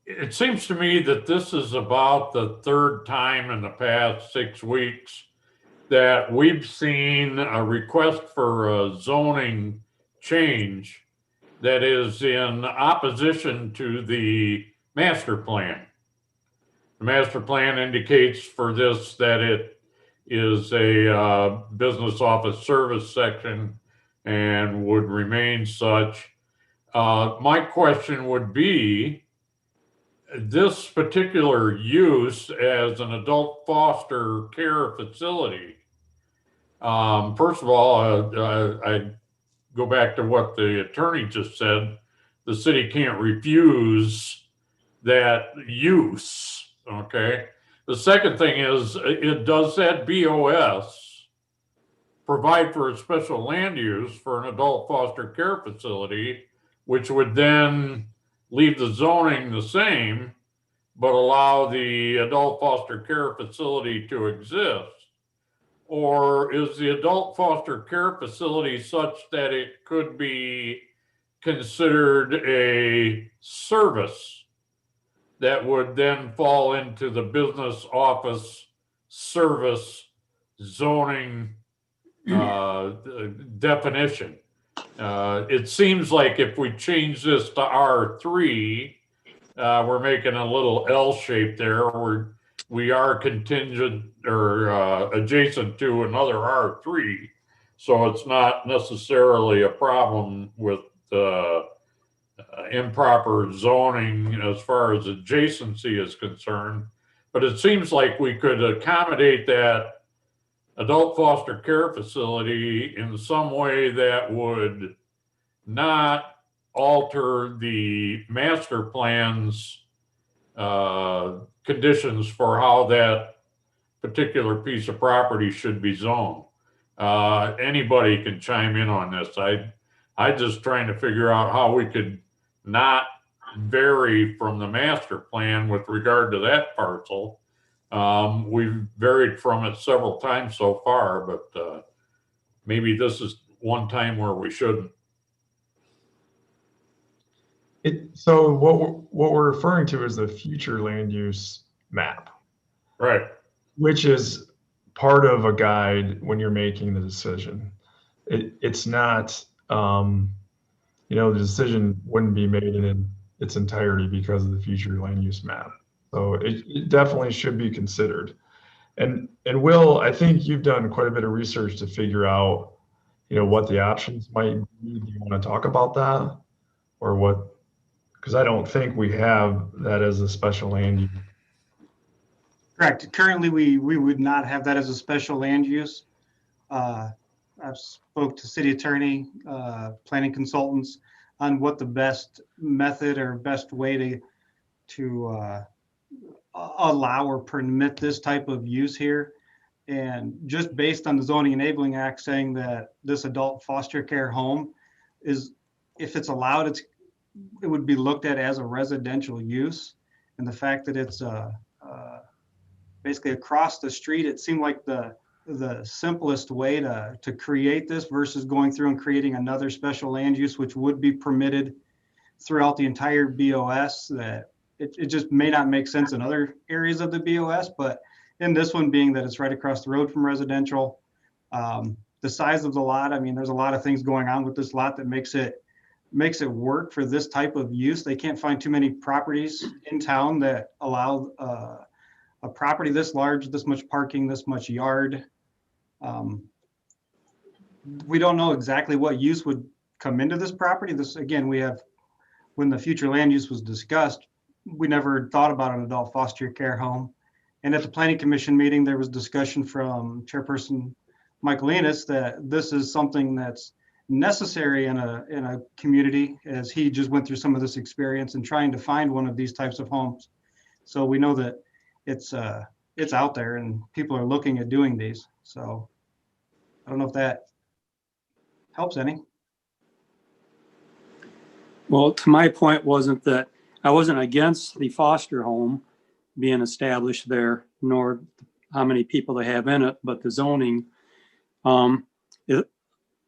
It seems to me that this is about the 3rd time in the past 6 weeks that we've seen a request for a zoning change that is in opposition to the master plan. The master plan indicates for this that it is a business office service section and would remain such. My question would be, this particular use as an adult foster care facility, first of all, I go back to what the attorney just said. The city can't refuse that use, okay? The second thing is, does that BOS provide for a special land use for an adult foster care facility, which would then leave the zoning the same, but allow the adult foster care facility to exist? Or is the adult foster care facility such that it could be considered a service that would then fall into the business office service zoning definition? It seems like if we change this to R3, we're making a little L shape there, where we are contingent or adjacent to another R3. So it's not necessarily a problem with improper zoning as far as adjacency is concerned. But it seems like we could accommodate that adult foster care facility in some way that would not alter the master plan's conditions for how that particular piece of property should be zoned. Anybody can chime in on this. I just trying to figure out how we could not vary from the master plan with regard to that parcel. We've varied from it several times so far, but maybe this is one time where we shouldn't. So what we're referring to is the future land use map, Right. which is part of a guide when you're making the decision. It's not, the decision wouldn't be made in its entirety because of the future land use map. So it definitely should be considered. And Will, I think you've done quite a bit of research to figure out, what the options might be. Do you want to talk about that? Or what? Because I don't think we have that as a special land use. Correct. Currently, we would not have that as a special land use. I've spoke to city attorney, planning consultants on what the best method or best way to allow or permit this type of use here. And just based on the Zoning Enabling Act saying that this adult foster care home is, if it's allowed, it would be looked at as a residential use. And the fact that it's basically across the street, it seemed like the simplest way to create this versus going through and creating another special land use, which would be permitted throughout the entire BOS. That it just may not make sense in other areas of the BOS, but in this one, being that it's right across the road from residential, the size of the lot, I mean, there's a lot of things going on with this lot that makes it work for this type of use. They can't find too many properties in town that allow a property this large, this much parking, this much yard. We don't know exactly what use would come into this property. This, again, when the future land use was discussed, we never thought about an adult foster care home. And at the planning commission meeting, there was discussion from Chairperson Michael Enos that this is something that's necessary in a community, as he just went through some of this experience and trying to find one of these types of homes. So we know that it's out there and people are looking at doing these. So I don't know if that helps any. Well, to my point wasn't that I wasn't against the foster home being established there, nor how many people they have in it, but the zoning.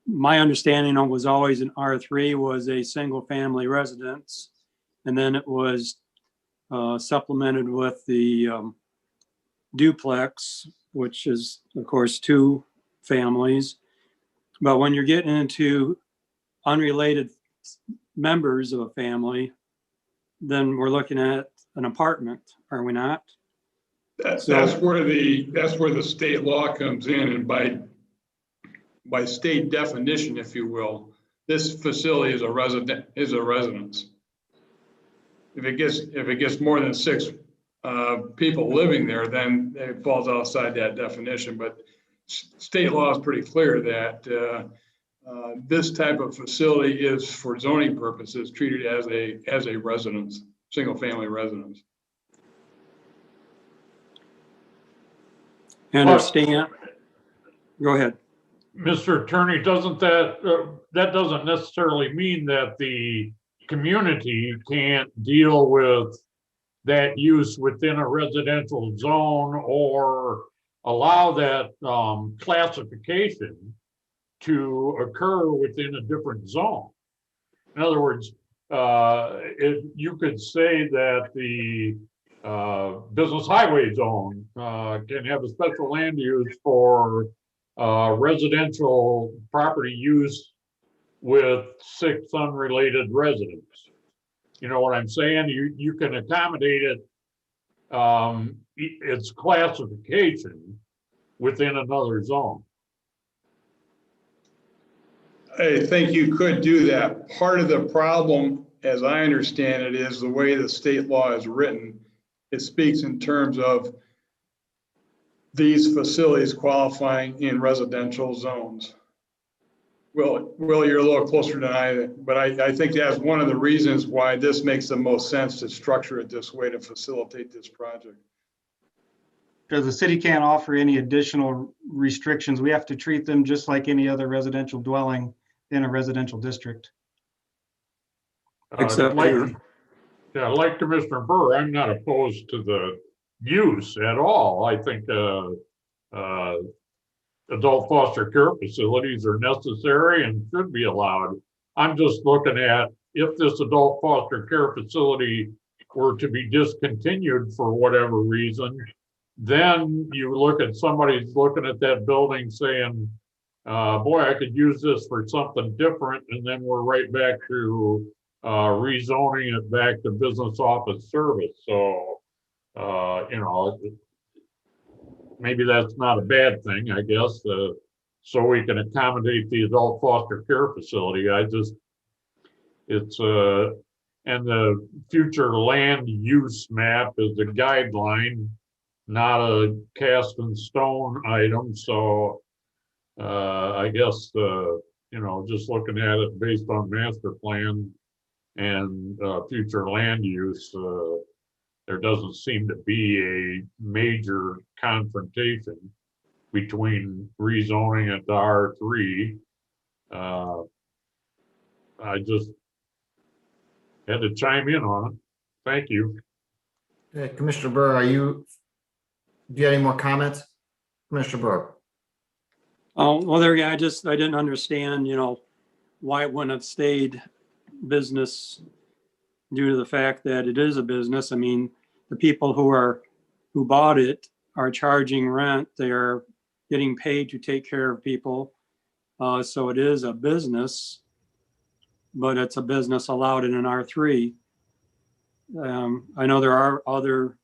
My understanding was always in R3 was a single family residence. And then it was supplemented with the duplex, which is of course 2 families. But when you're getting into unrelated members of a family, then we're looking at an apartment, are we not? That's where the state law comes in, and by state definition, if you will, this facility is a residence. If it gets more than 6 people living there, then it falls outside that definition. But state law is pretty clear that this type of facility is, for zoning purposes, treated as a residence, single family residence. I understand. Go ahead. Mr. Attorney, doesn't that doesn't necessarily mean that the community can't deal with that use within a residential zone or allow that classification to occur within a different zone. In other words, you could say that the business highway zone can have a special land use for residential property use with 6 unrelated residents. You know what I'm saying? You can accommodate it, its classification within another zone. I think you could do that. Part of the problem, as I understand it, is the way the state law is written. It speaks in terms of these facilities qualifying in residential zones. Will, you're a little closer than I, but I think that's one of the reasons why this makes the most sense to structure it this way to facilitate this project. Because the city can't offer any additional restrictions. We have to treat them just like any other residential dwelling in a residential district. Except like Commissioner Burr, I'm not opposed to the use at all. I think adult foster care facilities are necessary and should be allowed. I'm just looking at if this adult foster care facility were to be discontinued for whatever reason, then you look at somebody's looking at that building saying, boy, I could use this for something different, and then we're right back to rezoning it back to business office service. So, you know, maybe that's not a bad thing, I guess, so we can accommodate the adult foster care facility. It's and the future land use map is a guideline, not a cast in stone item. So I guess, you know, just looking at it based on master plan and future land use, there doesn't seem to be a major confrontation between rezoning it to R3. I just had to chime in on it. Thank you. Commissioner Burr, do you have any more comments? Commissioner Burr? Oh, well, there, I didn't understand, you know, why it wouldn't have stayed business due to the fact that it is a business. I mean, the people who bought it are charging rent. They're getting paid to take care of people. So it is a business, but it's a business allowed in an R3. I know there are other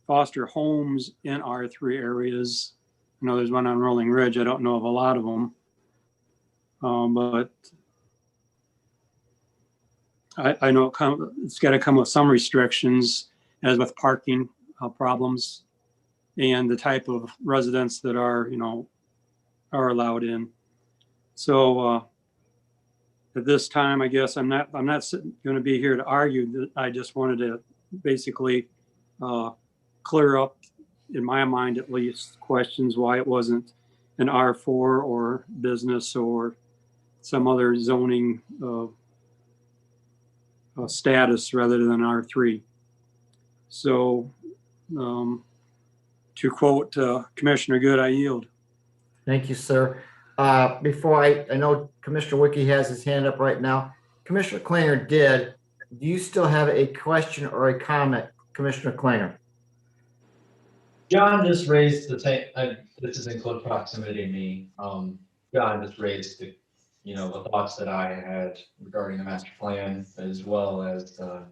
foster homes in R3 areas. I know there's one on Rolling Ridge. I don't know of a lot of them. But I know it's got to come with some restrictions, as with parking problems and the type of residents that are, you know, are allowed in. So at this time, I guess I'm not going to be here to argue. I just wanted to basically clear up, in my mind at least, questions why it wasn't an R4 or business or some other zoning status rather than R3. So to quote Commissioner Good, I yield. Thank you, sir. Before I know Commissioner Wiki has his hand up right now. Commissioner Klinger did. Do you still have a question or a comment, Commissioner Klinger? John just raised this is in close proximity to me. John just raised the thoughts that I had regarding the master plan, as well as the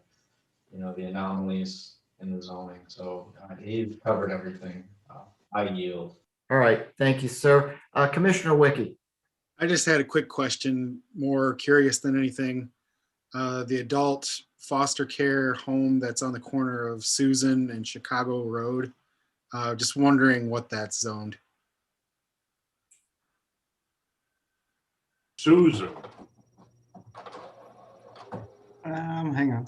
anomalies in the zoning. So he's covered everything. I yield. All right, thank you, sir. Commissioner Wiki. I just had a quick question, more curious than anything. The adult foster care home that's on the corner of Susan and Chicago Road. Just wondering what that's zoned. Susan. Hang on.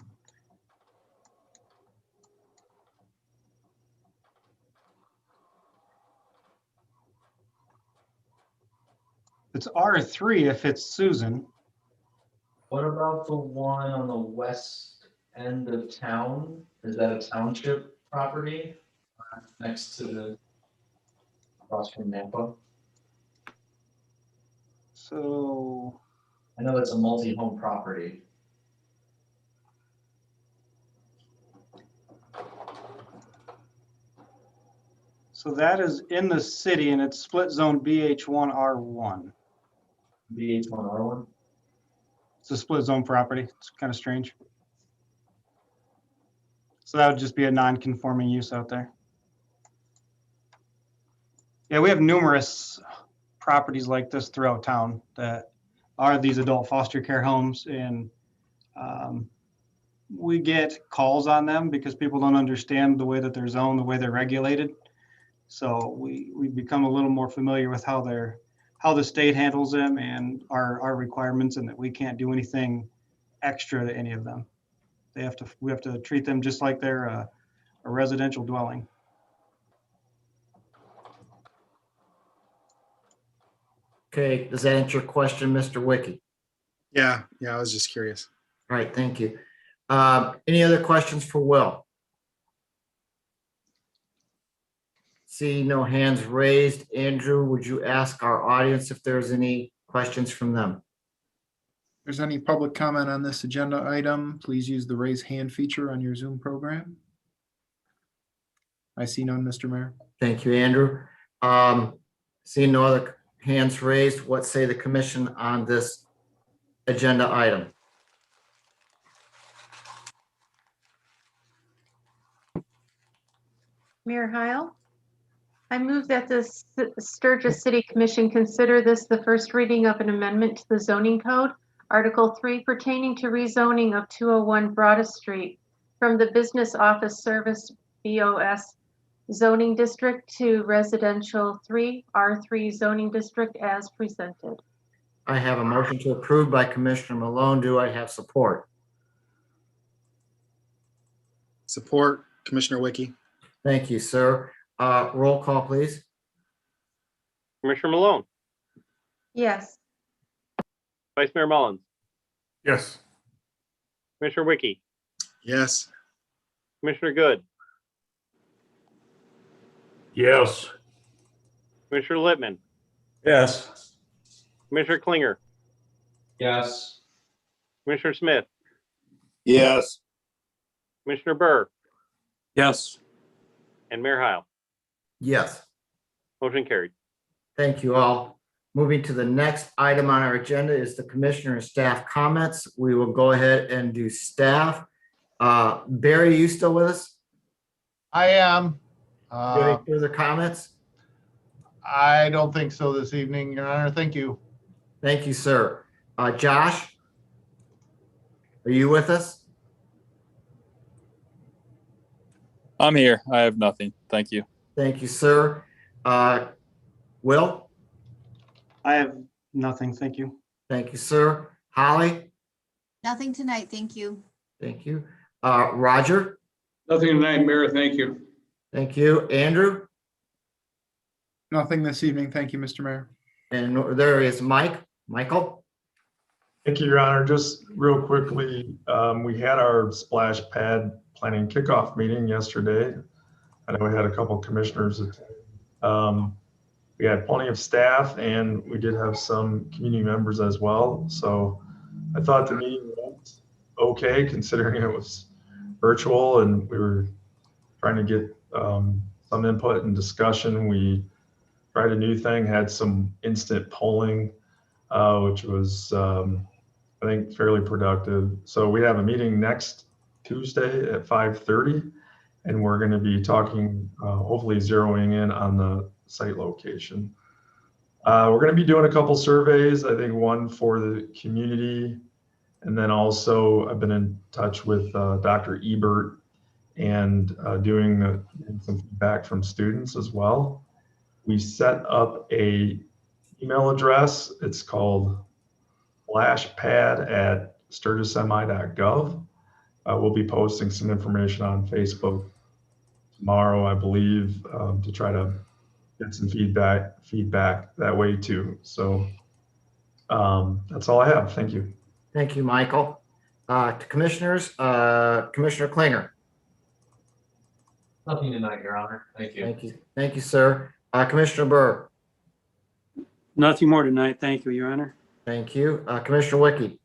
It's R3 if it's Susan. What about the one on the west end of town? Is that a township property next to the across from Nampa? So I know it's a multi-home property. So that is in the city and it's split zone BH1R1. BH1R1? It's a split zone property. It's kind of strange. So that would just be a non-conforming use out there. Yeah, we have numerous properties like this throughout town that are these adult foster care homes, and we get calls on them because people don't understand the way that they're zoned, the way they're regulated. So we become a little more familiar with how the state handles them and our requirements, and that we can't do anything extra to any of them. We have to treat them just like they're a residential dwelling. Okay, does that answer your question, Mr. Wiki? Yeah, I was just curious. All right, thank you. Any other questions for Will? See no hands raised. Andrew, would you ask our audience if there's any questions from them? there's any public comment on this agenda item, please use the raise hand feature on your Zoom program. I see none, Mr. Mayor. Thank you, Andrew. Seeing no other hands raised, what say the commission on this agenda item? Mayor Heil, I move that the Sturgis City Commission consider this the first reading of an amendment to the zoning code, Article 3 pertaining to rezoning of 201 Broadest Street from the Business Office Service BOS zoning district to residential 3 R3 zoning district as presented. I have a motion to approve by Commissioner Malone. Do I have support? Support, Commissioner Wiki. Thank you, sir. Roll call, please. Commissioner Malone, Yes. Vice Mayor Mullins, Yes. Commissioner Wiki, Yes. Commissioner Good, Yes. Commissioner Littman, Yes. Commissioner Klinger, Yes. Commissioner Smith, Yes. Commissioner Burr, Yes. and Mayor Heil. Yes. Motion carried. Thank you all. Moving to the next item on our agenda is the commissioner and staff comments. We will go ahead and do staff. Barry, you still with us? I am. Do you have any further comments? I don't think so this evening, Your Honor. Thank you. Thank you, sir. Josh? Are you with us? I'm here. I have nothing. Thank you. Thank you, sir. Will? I have nothing. Thank you. Thank you, sir. Holly? Nothing tonight, thank you. Thank you. Roger? Nothing tonight, Mayor. Thank you. Thank you. Andrew? Nothing this evening. Thank you, Mr. Mayor. And there is Michael? Thank you, Your Honor. Just real quickly, we had our splash pad planning kickoff meeting yesterday. I know we had a couple of commissioners attend. We had plenty of staff and we did have some community members as well. So I thought the meeting went okay, considering it was virtual and we were trying to get some input and discussion. We tried a new thing, had some instant polling, which was, I think, fairly productive. So we have a meeting next Tuesday at 5:30, and we're going to be talking, hopefully zeroing in on the site location. We're going to be doing a couple surveys, I think one for the community, and then also I've been in touch with Dr. Ebert and doing some feedback from students as well. We set up a email address. It's called splashpad@sturgissmi.gov. We'll be posting some information on Facebook tomorrow, I believe, to try to get some feedback that way too. So that's all I have. Thank you. Thank you, Michael. To commissioners, Commissioner Klinger. Nothing tonight, Your Honor. Thank you. Thank you. Thank you, sir. Commissioner Burr. Nothing more tonight. Thank you, Your Honor. Thank you. Commissioner Wiki.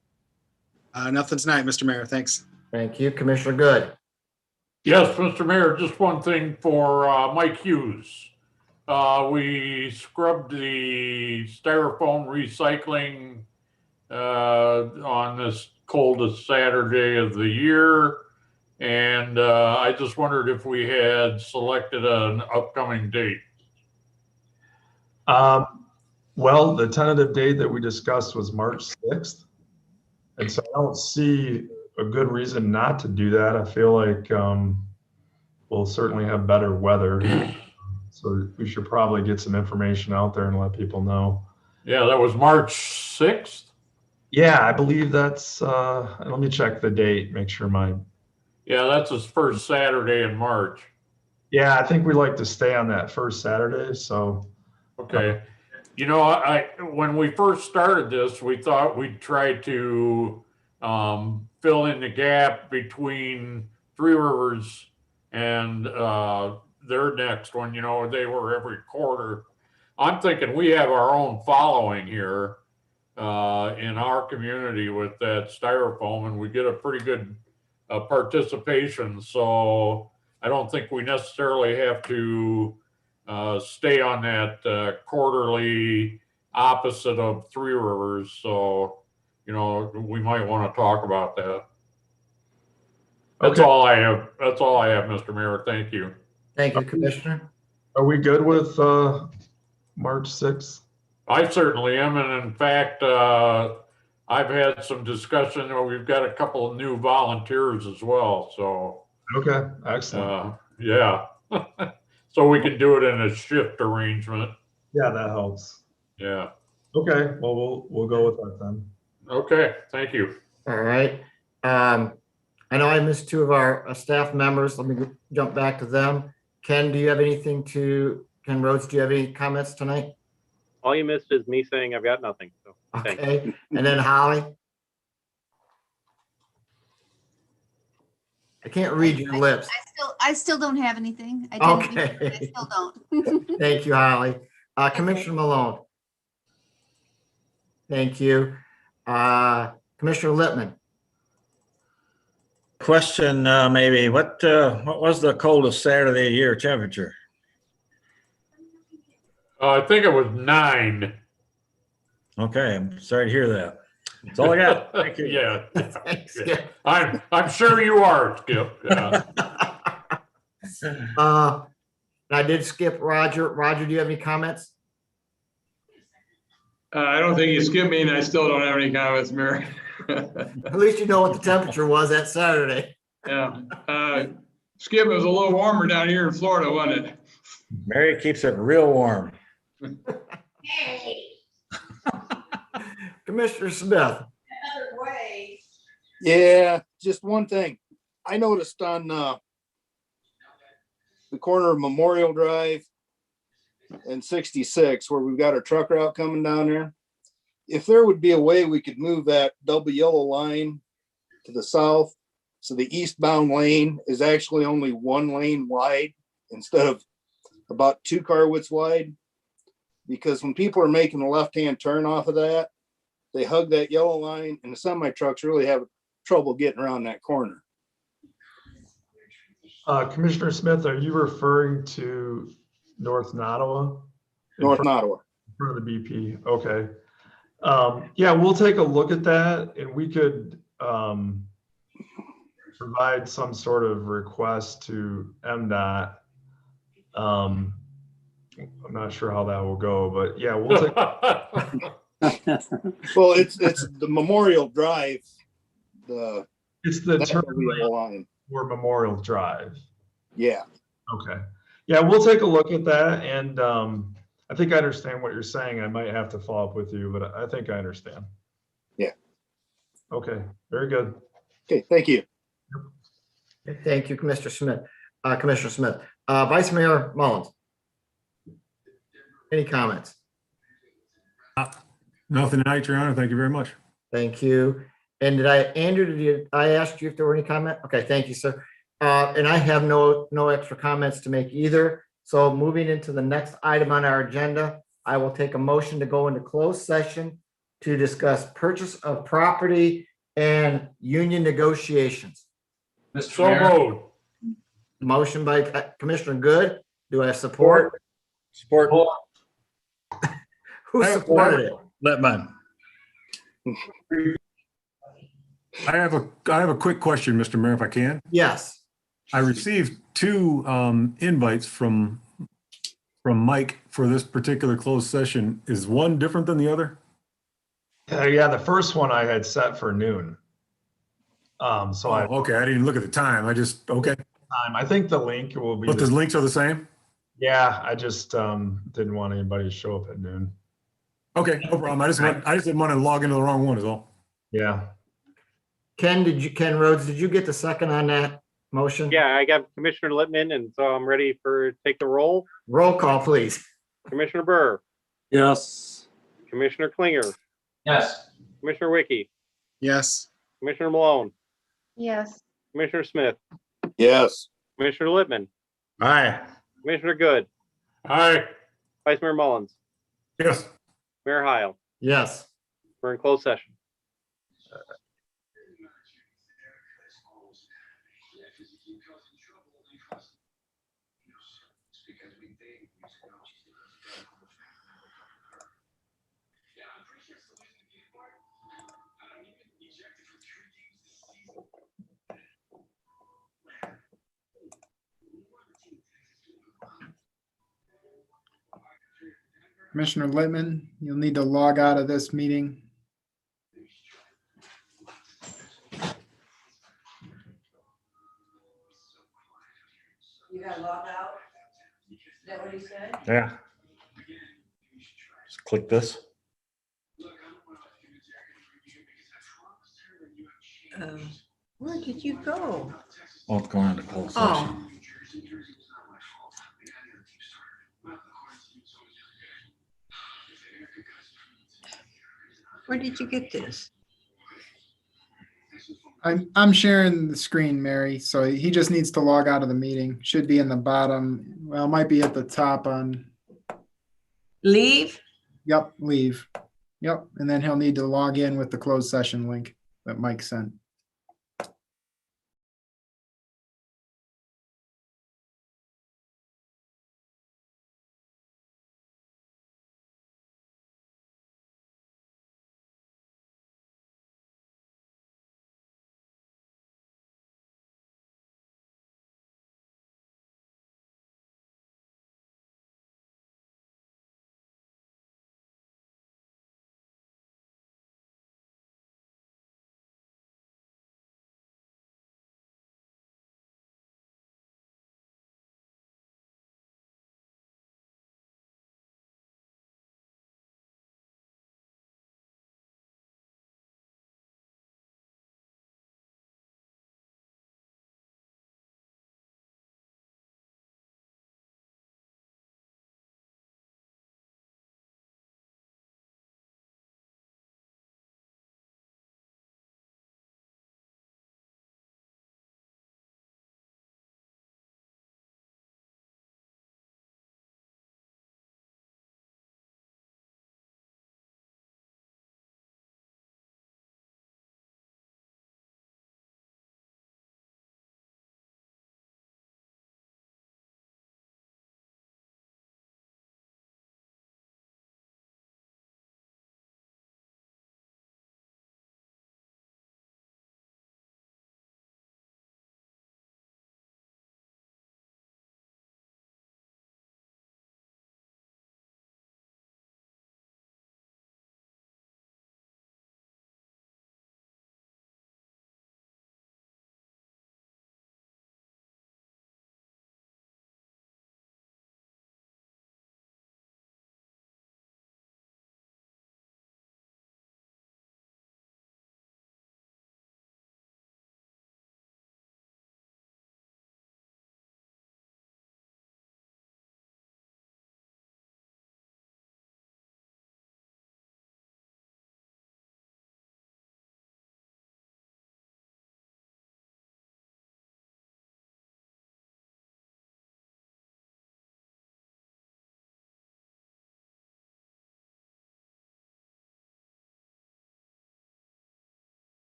Nothing tonight, Mr. Mayor. Thanks. Thank you. Commissioner Good. Yes, Mr. Mayor, just one thing for Mike Hughes. We scrubbed the styrofoam recycling on this coldest Saturday of the year. And I just wondered if we had selected an upcoming date. Well, the tentative date that we discussed was March 6th. And so I don't see a good reason not to do that. I feel like we'll certainly have better weather. So we should probably get some information out there and let people know. Yeah, that was March 6th. Yeah, I believe that's, let me check the date, make sure Yeah, that's his first Saturday in March. Yeah, I think we like to stay on that first Saturday, so. Okay. You know, when we first started this, we thought we'd try to fill in the gap between Three Rivers and their next one. You know, they were every quarter. I'm thinking we have our own following here. in our community with that styrofoam, and we get a pretty good participation. So I don't think we necessarily have to stay on that quarterly opposite of Three Rivers. So, you know, we might want to talk about that. That's all I have. That's all I have, Mr. Mayor. Thank you. Thank you, Commissioner. Are we good with March 6th? I certainly am. And in fact, I've had some discussion, or we've got a couple of new volunteers as well. So, Okay, excellent. yeah. So we can do it in a shift arrangement. Yeah, that helps. Yeah. Okay, well, we'll go with that then. Okay, thank you. All right. I know I missed two of our staff members. Let me jump back to them. Ken, do you have anything Ken Rhodes, do you have any comments tonight? All you missed is me saying I've got nothing. So thanks. Okay. And then Holly? I can't read your lips. I still don't have anything. I didn't before, but I Okay. still don't. Thank you, Holly. Commissioner Malone? Thank you. Commissioner Lippman? Question, maybe, what was the coldest Saturday of the year temperature? I think it was 9. Okay, I'm sorry to hear that. That's all I got. Thank you. Yeah. Thanks, Yeah. I'm sure you are, Skip. Yeah. I did skip Roger. Roger, do you have any comments? I don't think you skipped me and I still don't have any comments, Mayor. At least you know what the temperature was that Saturday. Yeah. Skip, it was a little warmer down here in Florida, wasn't it? Mary keeps it real warm. Commissioner Smith? Yeah, just one thing. I noticed on the corner of Memorial Drive and 66, where we've got our truck route coming down there, if there would be a way we could move that double yellow line to the south, so the eastbound lane is actually only 1 lane wide instead of about 2 car widths wide. Because when people are making a left-hand turn off of that, they hug that yellow line, and the semi trucks really have trouble getting around that corner. Commissioner Smith, are you referring to North Nottawa? North Nottawa. In front of the BP, okay. Yeah, we'll take a look at that, and we could provide some sort of request to MDOT. I'm not sure how that will go, but yeah, we'll take. Well, it's the Memorial Drive. It's the that turn line for Memorial Drive. Yeah. Okay. Yeah, we'll take a look at that, and I think I understand what you're saying. I might have to follow up with you, but I think I understand. Yeah. Okay, very good. Okay, thank you. Thank you, Commissioner Smith. Commissioner Smith. Vice Mayor Mullins? Any comments? Nothing tonight, Your Honor. Thank you very much. Thank you. And Andrew, I ask you if there were any comment? Okay, thank you, sir. And I have no extra comments to make either. So moving into the next item on our agenda, I will take a motion to go into closed session to discuss purchase of property and union negotiations. Mr. Mayor. moved. Motion by Commissioner Good. Do I have support? Support. Who supported it? Lippman. I have a quick question, Mr. Mayor, if I can. Yes. I received 2 invites from Mike for this particular closed session. Is one different than the other? Yeah, the first one I had set for noon. So okay, I didn't look at the time. Okay. I think the link will be. But the links are the same? Yeah, I just didn't want anybody to show up at noon. Okay, no problem. I just didn't want to log into the wrong one is all. Yeah. Ken Rhodes, did you get the second on that motion? Yeah, I got Commissioner Lippman, and so I'm ready for take the roll. Roll call, please. Commissioner Burr, Yes. Commissioner Klinger, Yes. Commissioner Wiki, Yes. Commissioner Malone, Yes. Commissioner Smith, Yes. Commissioner Lippman, Aye. Commissioner Good, Aye. Vice Mayor Mullins, Yes. Mayor Heil. Yes. We're in closed session. Commissioner Littman, you'll need to log out of this meeting. You got logged out? Is that what he said? Yeah. Just click this. Where did you go? Oh, it's going into closed session. Oh. Where did you get this? I'm sharing the screen, Mary, so he just needs to log out of the meeting. Should be in the bottom. Well, it might be at the top on. Leave? Yep, leave. Yep, and then he'll need to log in with the closed session link that Mike sent.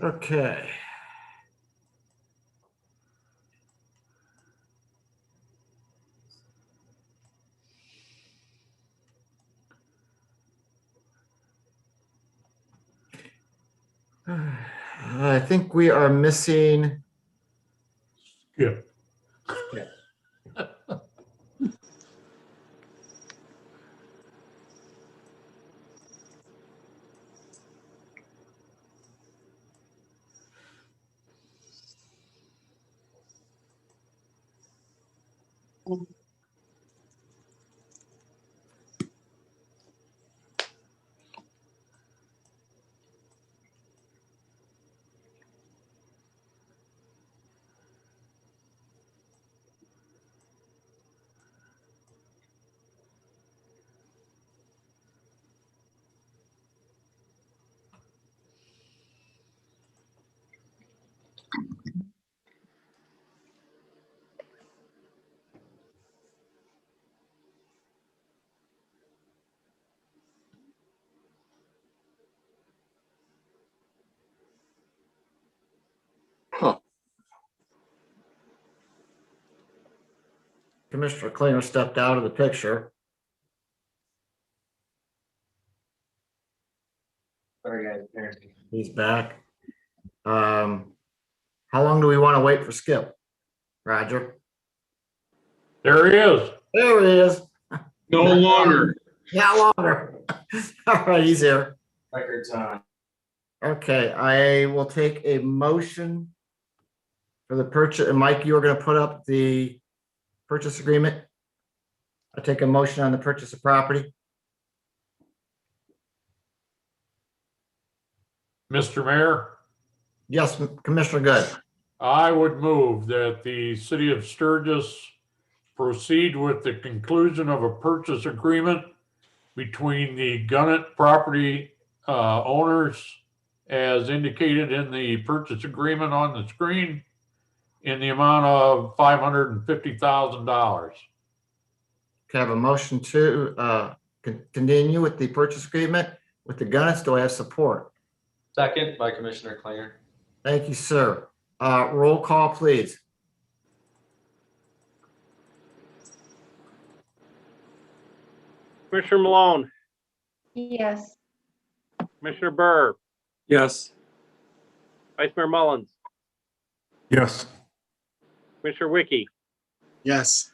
Okay. I think we are missing. Yeah. Commissioner Klinger stepped out of the picture. Sorry, guys. He's back. How long do we want to wait for Skip? Roger? There he is. There he is. No longer. Not longer. All right, he's here. Record time. Okay, I will take a motion for the purchase. And Mike, you were going to put up the purchase agreement. I take a motion on the purchase of property. Mr. Mayor, Yes, Commissioner Good. I would move that the city of Sturgis proceed with the conclusion of a purchase agreement between the Gunnett property owners as indicated in the purchase agreement on the screen in the amount of $550,000. Can I have a motion to continue with the purchase agreement with the Gunnets? Do I have support? Second by Commissioner Klinger. Thank you, sir. Roll call, please. Commissioner Malone, Yes. Commissioner Burr, Yes. Vice Mayor Mullins, Yes. Commissioner Wiki, Yes.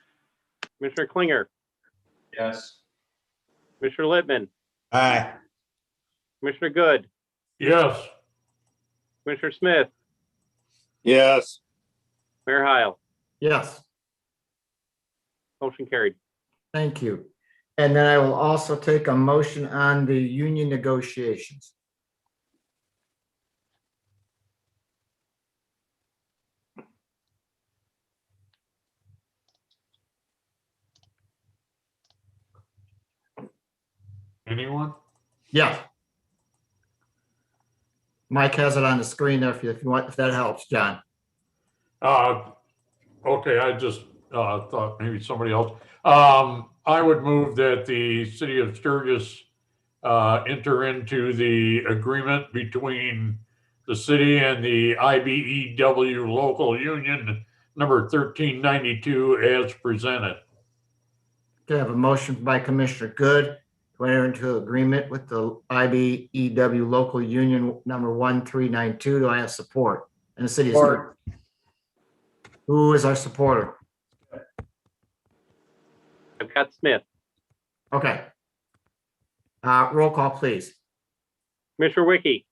Commissioner Klinger, Yes. Commissioner Littman, Aye. Commissioner Good, Yes. Commissioner Smith, Yes. Mayor Heil. Yes, Motion carried. thank you. And then I will also take a motion on the union negotiations. Anyone? Yeah. Mike has it on the screen there if you want, if that helps, John. Okay, I just thought maybe somebody else. I would move that the city of Sturgis enter into the agreement between the city and the IBEW local union number 1392 as presented. Okay, I have a motion by Commissioner Good to enter into agreement with the IBEW local union number 1392. Do I have support? And the city is. Support. Who is our supporter? I've got Smith, Okay. Roll call, please. Commissioner Wiki,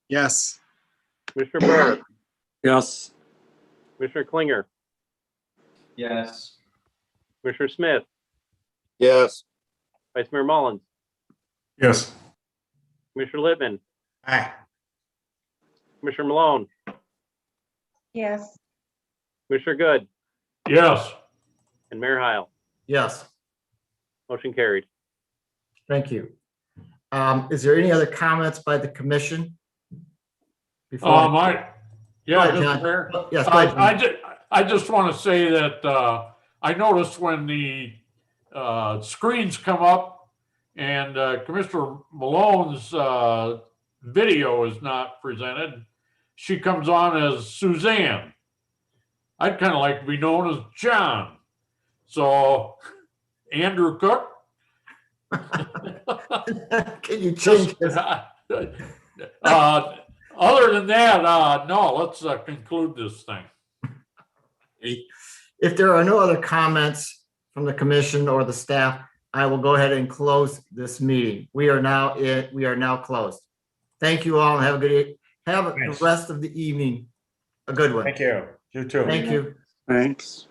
Yes. Commissioner Burr, Yes. Commissioner Klinger, Yes. Commissioner Smith, Yes. Vice Mayor Mullins, Yes. Commissioner Littman, Aye. Commissioner Malone, Yes. Commissioner Good, Yes. and Mayor Heil. Yes, Motion carried. thank you. Is there any other comments by the commission? Before Yeah, Go ahead, Mr. John. Mayor. Yes, go ahead, John. I just want to say that I noticed when the screens come up and Commissioner Malone's video is not presented, she comes on as Suzanne. I'd kind of like to be known as John. So Andrew Cook. Can you change this? Other than that, no, let's conclude this thing. If there are no other comments from the commission or the staff, I will go ahead and close this meeting. We are now closed. Thank you all and have a good, have the rest of the evening, a good one. Thank you. You too. Thank you. Thanks.